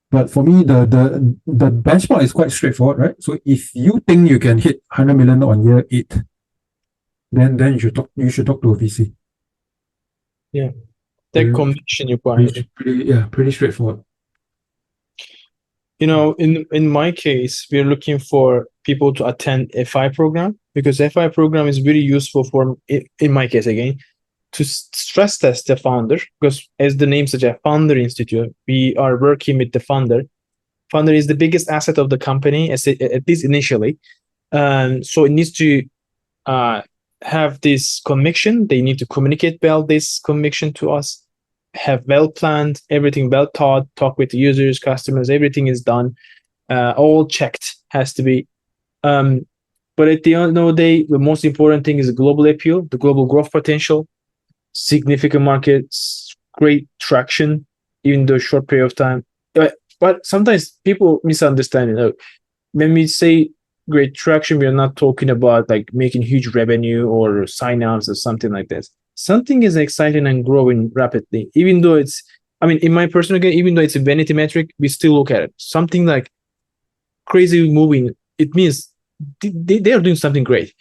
But for me, the benchmark is quite straightforward, right? So if you think you can hit 100 million on year 8, then you should talk to a VC. That Very- conviction required. pretty straightforward. In my case, we're looking for people to attend FI program, because FI program is very useful for, in my case again, to stress test the founder, because as the name suggests, founder institute, we are working with the founder. Founder is the biggest asset of the company, at least initially. So it needs to have this conviction. They need to communicate well this conviction to us, have well planned, everything well thought, talk with the users, customers, everything is done, all checked, has to be. But at the end of the day, the most important thing is the global appeal, the global growth potential, significant markets, great traction, even though short period of time. But sometimes people misunderstand it. When we say great traction, we are not talking about like making huge revenue or sign-ups or something like this. Something is exciting and growing rapidly, even though it's, in my personal opinion, even though it's a vanity metric, we still look at it. Something like crazy moving, it means they are doing something great.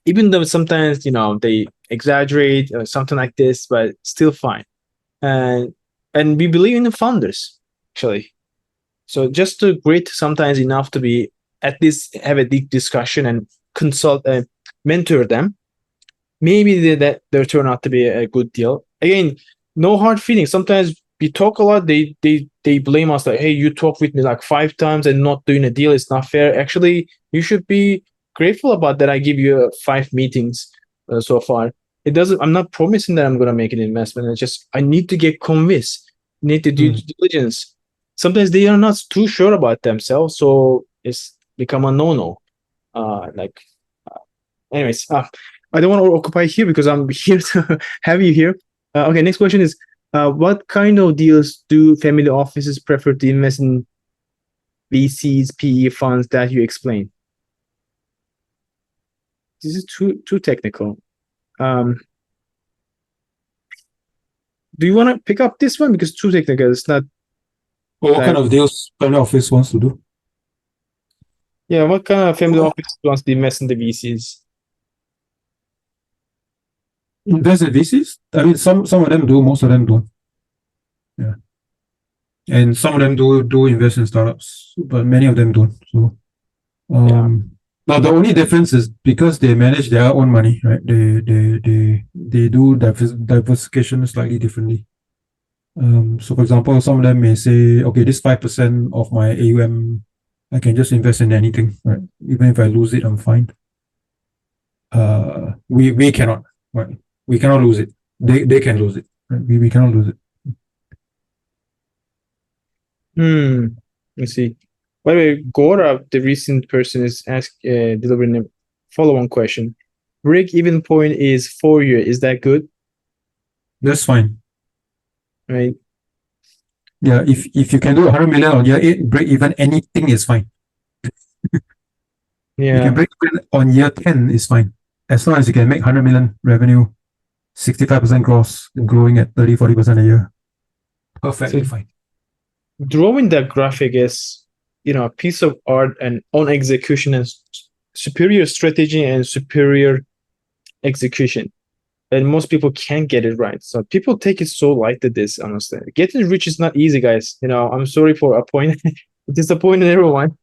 Even though sometimes, they exaggerate or something like this, but still fine. And we believe in the founders, actually. So just to great sometimes enough to be at least have a deep discussion and consult and mentor them. Maybe that they turn out to be a good deal. Again, no hard feelings. Sometimes we talk a lot. They blame us like, hey, you talk with me like 5 times and not doing a deal. It's not fair. Actually, you should be grateful about that. I give you 5 meetings so far. It doesn't. I'm not promising that I'm going to make an investment. It's just I need to get convinced. Need to do due diligence. Sometimes they are not too sure about themselves, so it's become a no-no. Anyways, I don't want to occupy here because I'm here to have you here. Okay, next question is, what kind of deals do family offices prefer to invest in VCs, PE funds that you explain? This is too technical. Do you want to pick up this one? Because too technical, it's not. Well, what kind of deals family office wants to do? Yeah, what kind of family office wants to invest in the VCs? Invest in VCs? Some of them do, most of them don't. Yeah. And some of them do invest in startups, but many of them don't. So, now the only difference is because they manage their own money, right? They do diversification slightly differently. So for example, some of them may say, okay, this 5% of my AUM, I can just invest in anything, right? Even if I lose it, I'm fine. We cannot, right? We cannot lose it. They can lose it, right? We cannot lose it. Let's see. By the way, Gora, the recent person, is delivering a follow-on question. Break-even point is 4 years. Is that good? That's fine. Right. Yeah, if you can do 100 million on year 8, break even, anything is fine. You can break even on year 10 is fine. As long as you can make 100 million revenue, 65% gross, growing at 30-40% a year. Perfectly fine. Drawing that graphic is, a piece of art, and on execution and superior strategy and superior execution. And most people can't get it right. So people take it so light to this, honestly. Getting rich is not easy, guys. I'm sorry for disappointing everyone.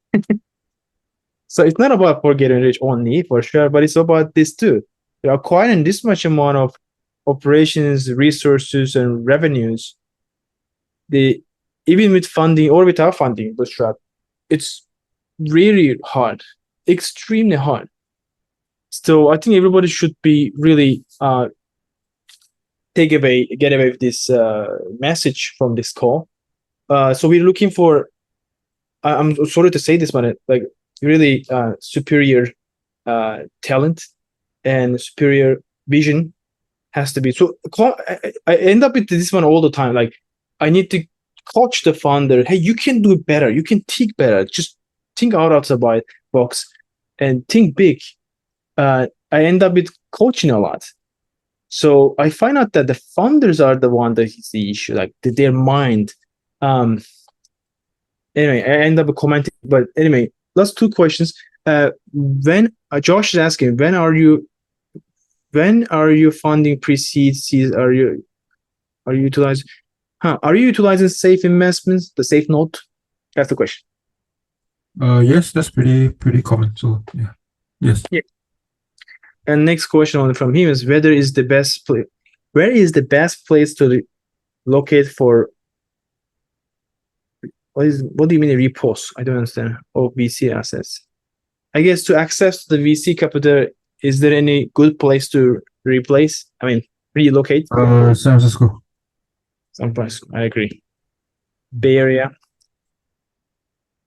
So it's not about for getting rich only, for sure, but it's about this too. You're acquiring this much amount of operations, resources, and revenues. Even with funding or without funding, bootstrap, it's really hard, extremely hard. So I think everybody should be really get away with this message from this call. So we're looking for. I'm sorry to say this, but like really superior talent and superior vision has to be. So I end up with this one all the time. Like I need to coach the founder. Hey, you can do it better. You can think better. Just think out of the box and think big. I end up with coaching a lot. So I find out that the founders are the one that is the issue, like their mind. Anyway, I end up commenting, but anyway, last two questions. When Josh is asking, when are you funding pre-seed, seed? Are you utilizing? Are you utilizing safe investments, the safe note? That's the question. Yes, that's pretty common. So yeah, yes. Yeah. And next question from him is where is the best place to locate for what do you mean repost? I don't understand. Oh, VC assets. I guess to access the VC capital, is there any good place to relocate? San Francisco. San Francisco, I agree. Bay Area,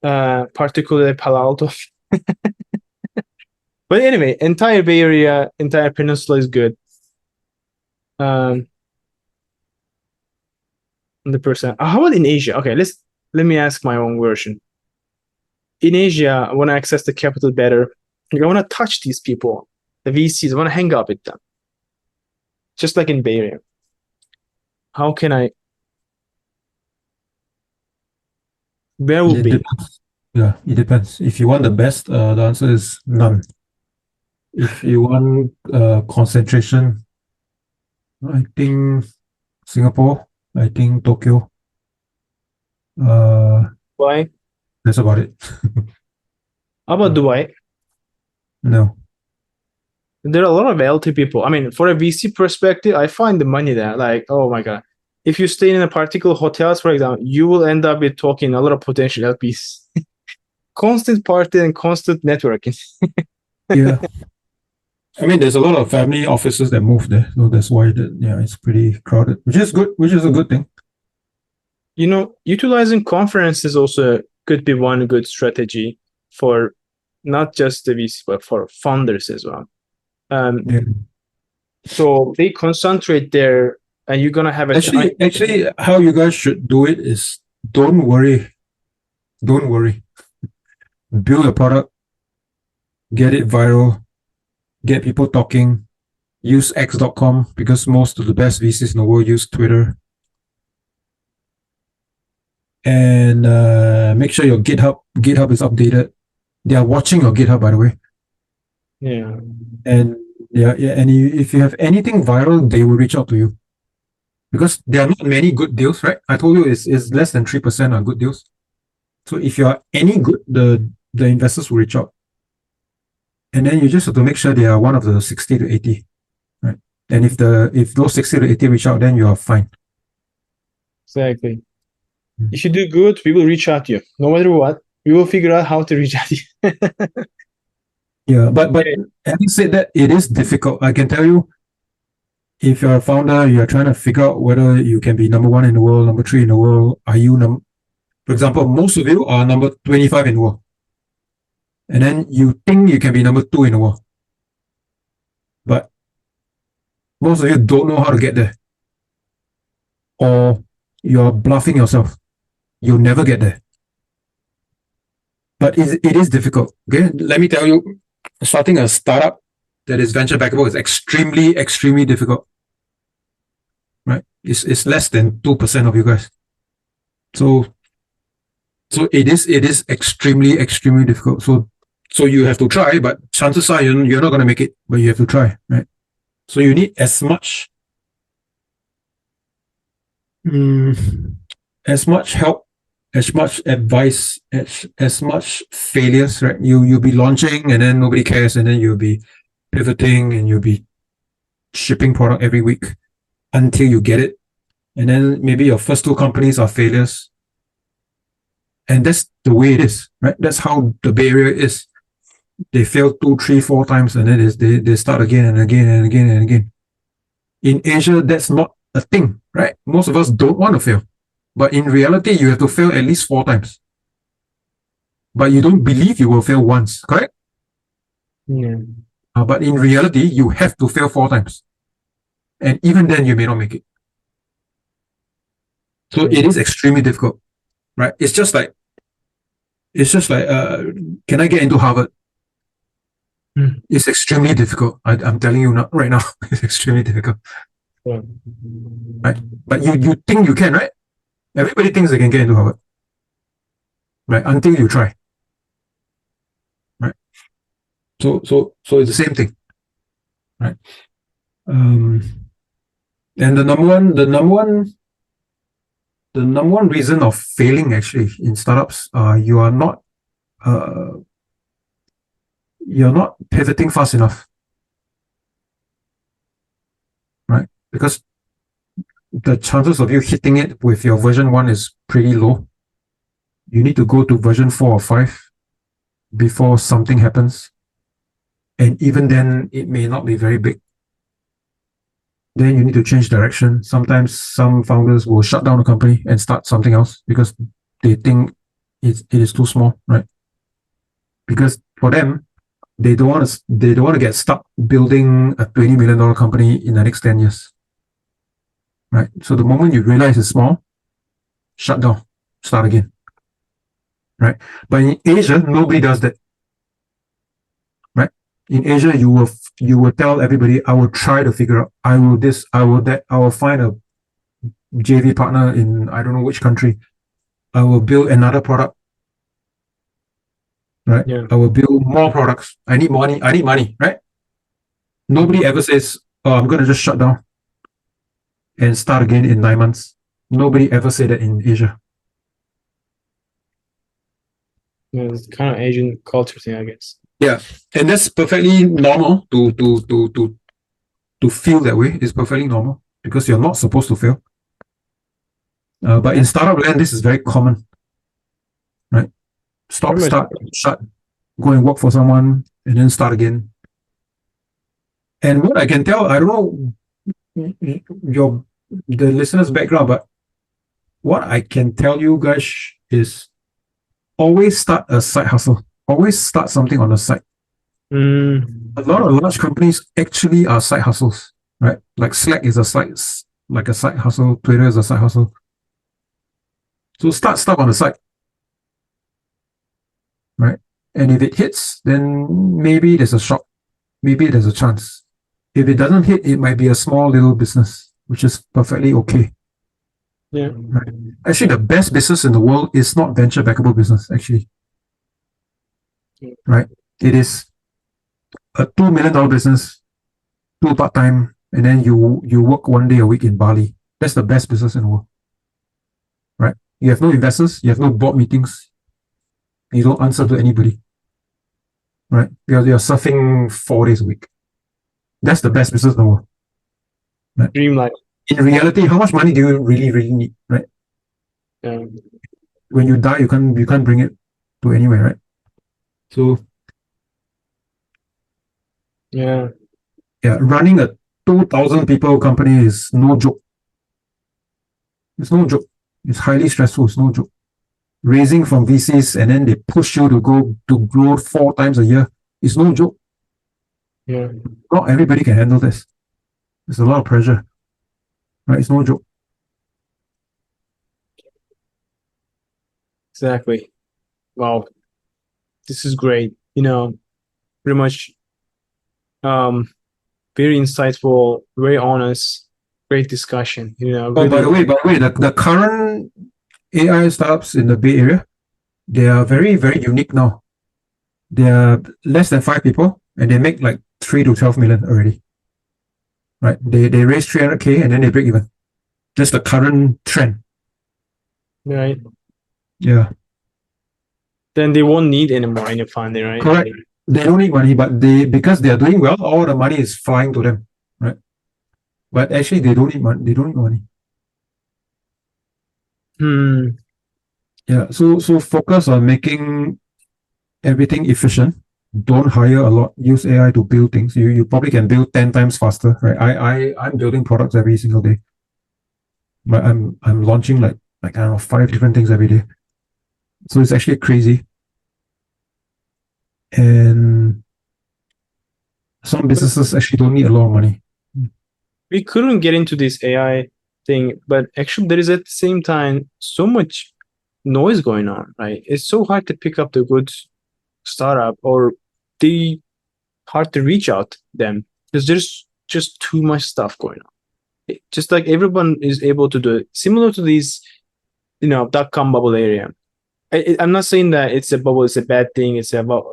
particularly Palo Alto. But anyway, entire Bay Area, entire peninsula is good. 100%. How about in Asia? Okay, let me ask my own version. In Asia, I want to access the capital better. I want to touch these people, the VCs. I want to hang out with them, just like in Bay Area. How can I? Where would be? Yeah, it depends. If you want the best, the answer is none. If you want concentration, I think Singapore, I think Tokyo. Why? That's about it. How about Dubai? No. There are a lot of LT people. I mean, for a VC perspective, I find the money there. Like, oh my God. If you stay in a particular hotels, for example, you will end up with talking a lot of potential LPs. Constant party and constant networking. Yeah. I mean, there's a lot of family offices that move there. So that's why it's pretty crowded, which is good, which is a good thing. Utilizing conferences also could be one good strategy for not just the VC, but for funders as well. Yeah. So they concentrate there, and you're gonna have actually how you guys should do it is don't worry. Build a product, get it viral, get people talking, use X.com because most of the best VCs in the world use Twitter. And make sure your GitHub is updated. They are watching your GitHub, by the way. Yeah. And and if you have anything viral, they will reach out to you. Because there are not many good deals, right? I told you it's less than 3% are good deals. So if you are any good, the investors will reach out. And then you just have to make sure they are one of the 60 to 80, right? And if those 60 to 80 reach out, then you are fine. Exactly. If you do good, we will reach out to you. No matter what, we will figure out how to reach out to you. Yeah, but having said that, it is difficult. I can tell you, if you're a founder, you're trying to figure out whether you can be number 1 in the world, number 3 in the world. For example, most of you are number 25 in the world. And then you think you can be number 2 in the world. But most of you don't know how to get there. Or you're bluffing yourself. You'll never get there. But it is difficult. Okay, let me tell you, starting a startup that is venture backable is extremely, extremely difficult. Right? It's less than 2% of you guys. So it is extremely, extremely difficult. So you have to try, but chances are you're not going to make it, but you have to try, right? So you need as much help, as much advice, as much failures, right? You'll be launching and then nobody cares, and then you'll be pivoting and you'll be shipping product every week until you get it. And then maybe your first 2 companies are failures. And that's the way it is, right? That's how the Bay Area is. They fail 2, 3, 4 times, and then they start again and again and again and again. In Asia, that's not a thing, right? Most of us don't want to fail. But in reality, you have to fail at least 4 times. But you don't believe you will fail once, correct? Yeah. But in reality, you have to fail 4 times. And even then, you may not make it. So it is extremely difficult, right? It's just like, can I get into Harvard? It's extremely difficult. I'm telling you not right now. It's extremely difficult. Yeah. Right? But you think you can, right? Everybody thinks they can get into Harvard. Right? Until you try. Right? So it's the same thing. Right? And the number one reason of failing actually in startups, you're not pivoting fast enough. Right? Because the chances of you hitting it with your version 1 is pretty low. You need to go to version 4 or 5 before something happens. And even then, it may not be very big. Then you need to change direction. Sometimes some founders will shut down the company and start something else because they think it is too small, right? Because for them, they don't want to get stuck building a $20 million company in the next 10 years. Right? So the moment you realize it's small, shut down, start again. Right? But in Asia, nobody does that. Right? In Asia, you will tell everybody, I will try to figure out, I will this, I will that, I will find a JV partner in I don't know which country. I will build another product. Right? Yeah. I will build more products. I need money, right? Nobody ever says, oh, I'm gonna just shut down and start again in 9 months. Nobody ever said that in Asia. Yeah, it's kind of Asian culture thing, I guess. Yeah, and that's perfectly normal to feel that way. It's perfectly normal because you're not supposed to fail. But in startup land, this is very common, right? Stop, start, shut, go and work for someone, and then start again. And what I can tell, I don't know the listeners' background, but what I can tell you guys is always start a side hustle. Always start something on the side. A lot of large companies actually are side hustles, right? Like Slack is a side hustle. Twitter is a side hustle. So start stuff on the side, right? And if it hits, then maybe there's a shot, maybe there's a chance. If it doesn't hit, it might be a small little business, which is perfectly okay. Yeah. Right? Actually, the best business in the world is not venture backable business, actually. Right? It is a $2 million business, 2 part-time, and then you work 1 day a week in Bali. That's the best business in the world. Right? You have no investors, you have no board meetings, you don't answer to anybody. Right? You're surfing 4 days a week. That's the best business in the world. Right? Dream life. In reality, how much money do you really need? Right? Yeah. When you die, you can't bring it to anywhere, right? So yeah, running a 2,000 people company is no joke. It's no joke. It's highly stressful. It's no joke. Raising from VCs and then they push you to grow 4 times a year. It's no joke. Yeah. Not everybody can handle this. There's a lot of pressure. Right? It's no joke. Exactly. Wow. This is great. Pretty much very insightful, very honest, great discussion. Oh, really, by the way, the current AI startups in the Bay Area, they are very, very unique now. They are less than 5 people and they make like 3 to 12 million already. Right? They raise 300K and then they break even. That's the current trend. right? Yeah. Then they won't need anymore any funding, right? Correct. They don't need money, but because they are doing well, all the money is flying to them, right? But actually, they don't need money. They don't need money. Yeah. So focus on making everything efficient. Don't hire a lot. Use AI to build things. You probably can build 10 times faster, right? I'm building products every single day, but I'm launching like I don't know 5 different things every day. So it's actually crazy. And some businesses actually don't need a lot of money. We couldn't get into this AI thing, but actually there is at the same time so much noise going on, right? It's so hard to pick up the good startup, or they hard to reach out to them because there's just too much stuff going on. Just like everyone is able to do it, similar to these, .com bubble area. I'm not saying that it's a bubble, it's a bad thing, it's about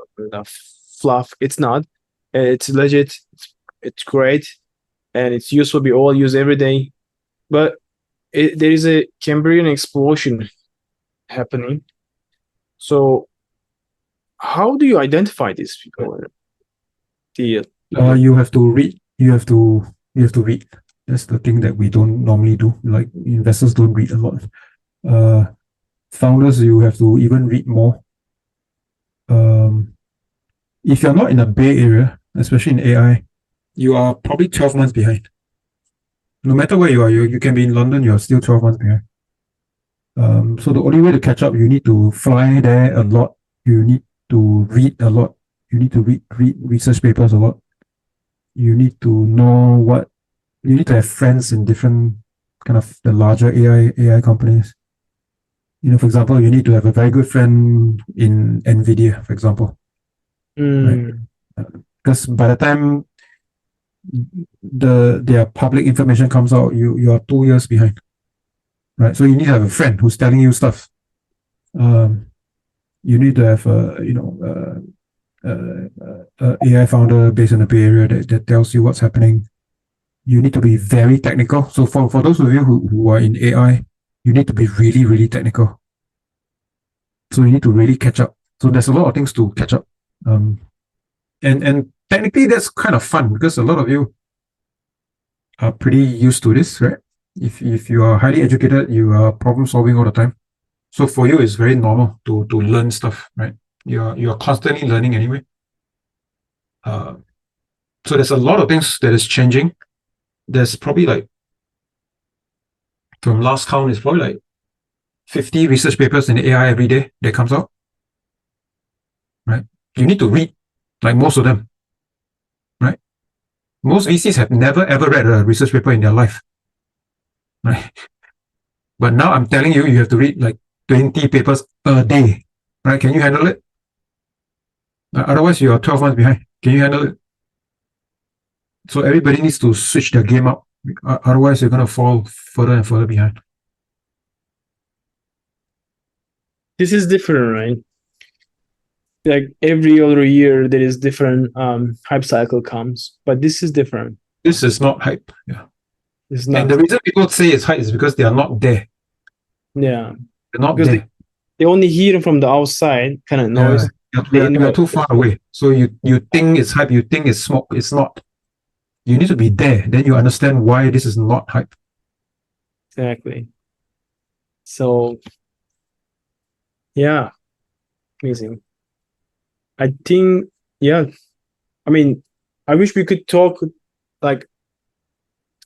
fluff. It's not. It's legit. It's great, and it's useful. We all use every day, but there is a Cambrian explosion happening. So, how do you identify these people? You have to read. You have to read. That's the thing that we don't normally do. Like investors don't read a lot. Founders, you have to even read more. If you're not in the Bay Area, especially in AI, you are probably 12 months behind. No matter where you are, you can be in London, you're still 12 months behind. So the only way to catch up, you need to fly there a lot. You need to read a lot. You need to read research papers a lot. You need to know you need to have friends in different kind of the larger AI companies. For example, you need to have a very good friend in NVIDIA, for example. Right? Because by the time their public information comes out, you are 2 years behind. Right? So you need to have a friend who's telling you stuff. You need to have a AI founder based in the Bay Area that tells you what's happening. You need to be very technical. So for those of you who are in AI, you need to be really, really technical. So you need to really catch up. So there's a lot of things to catch up. And technically that's kind of fun because a lot of you are pretty used to this, right? If you are highly educated, you are problem solving all the time. So for you, it's very normal to learn stuff, right? You are constantly learning anyway. So there's a lot of things that is changing. There's probably like, from last count, it's probably like 50 research papers in AI every day that comes out, right? You need to read like most of them, right? Most VCs have never ever read a research paper in their life, right? But now I'm telling you, you have to read like 20 papers a day, right? Can you handle it? Otherwise, you are 12 months behind. Can you handle it? So everybody needs to switch their game up. Otherwise, you're going to fall further and further behind. This is different, right? Like every other year, there is different hype cycle comes, but this is different. This is not hype. Yeah. It's not. And the reason people say it's hype is because they are not there. Yeah. They're not because there. They only hear from the outside kind of noise. You're too far away. So you think it's hype, you think it's smoke. It's not. You need to be there. Then you understand why this is not hype. Exactly. So, yeah. Amazing. I think, yeah. I mean, I wish we could talk like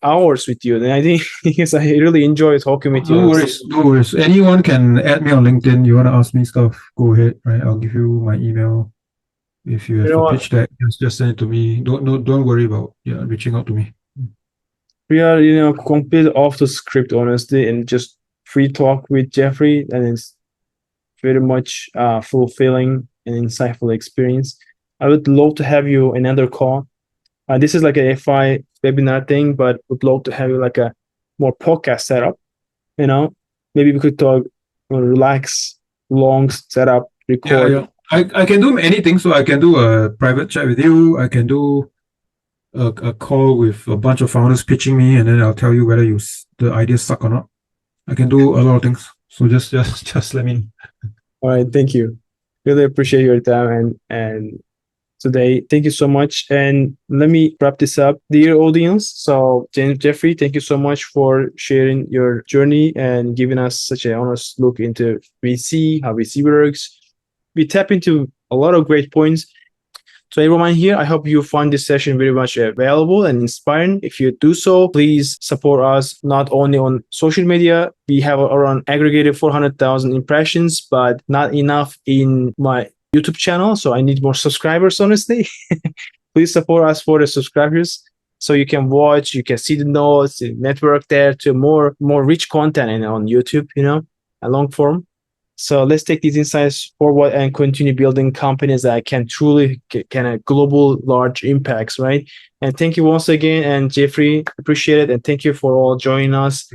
hours with you. And I think because I really enjoy talking with you. No worries. Anyone can add me on LinkedIn. You want to ask me stuff, go ahead. Right, I'll give you my email. If you have a pitch deck, just send it to me. Don't worry about reaching out to me. We are completely off the script, honestly, and just free talk with Jeffrey, and it's very much fulfilling and insightful experience. I would love to have you another call. This is like a FI webinar thing, but would love to have you like a more podcast setup. Maybe we could talk, relax, long setup, record. Yeah. I can do anything. So I can do a private chat with you. I can do a call with a bunch of founders pitching me, and then I'll tell you whether the ideas suck or not. I can do a lot of things. So just let me know. All right, thank you. Really appreciate your time and today. Thank you so much. And let me wrap this up, dear audience. So Jeffrey, thank you so much for sharing your journey and giving us such an honest look into VC, how VC works. We tap into a lot of great points. So everyone here, I hope you find this session very much valuable and inspiring. If you do so, please support us not only on social media. We have around aggregated 400,000 impressions, but not enough in my YouTube channel. So I need more subscribers, honestly. Please support us for the subscribers so you can watch, you can see the notes, the network there to more rich content on YouTube, a long form. So let's take these insights forward and continue building companies that can truly kind of global large impacts, right? And thank you once again. And Jeffrey, appreciate it. And thank you for all joining us.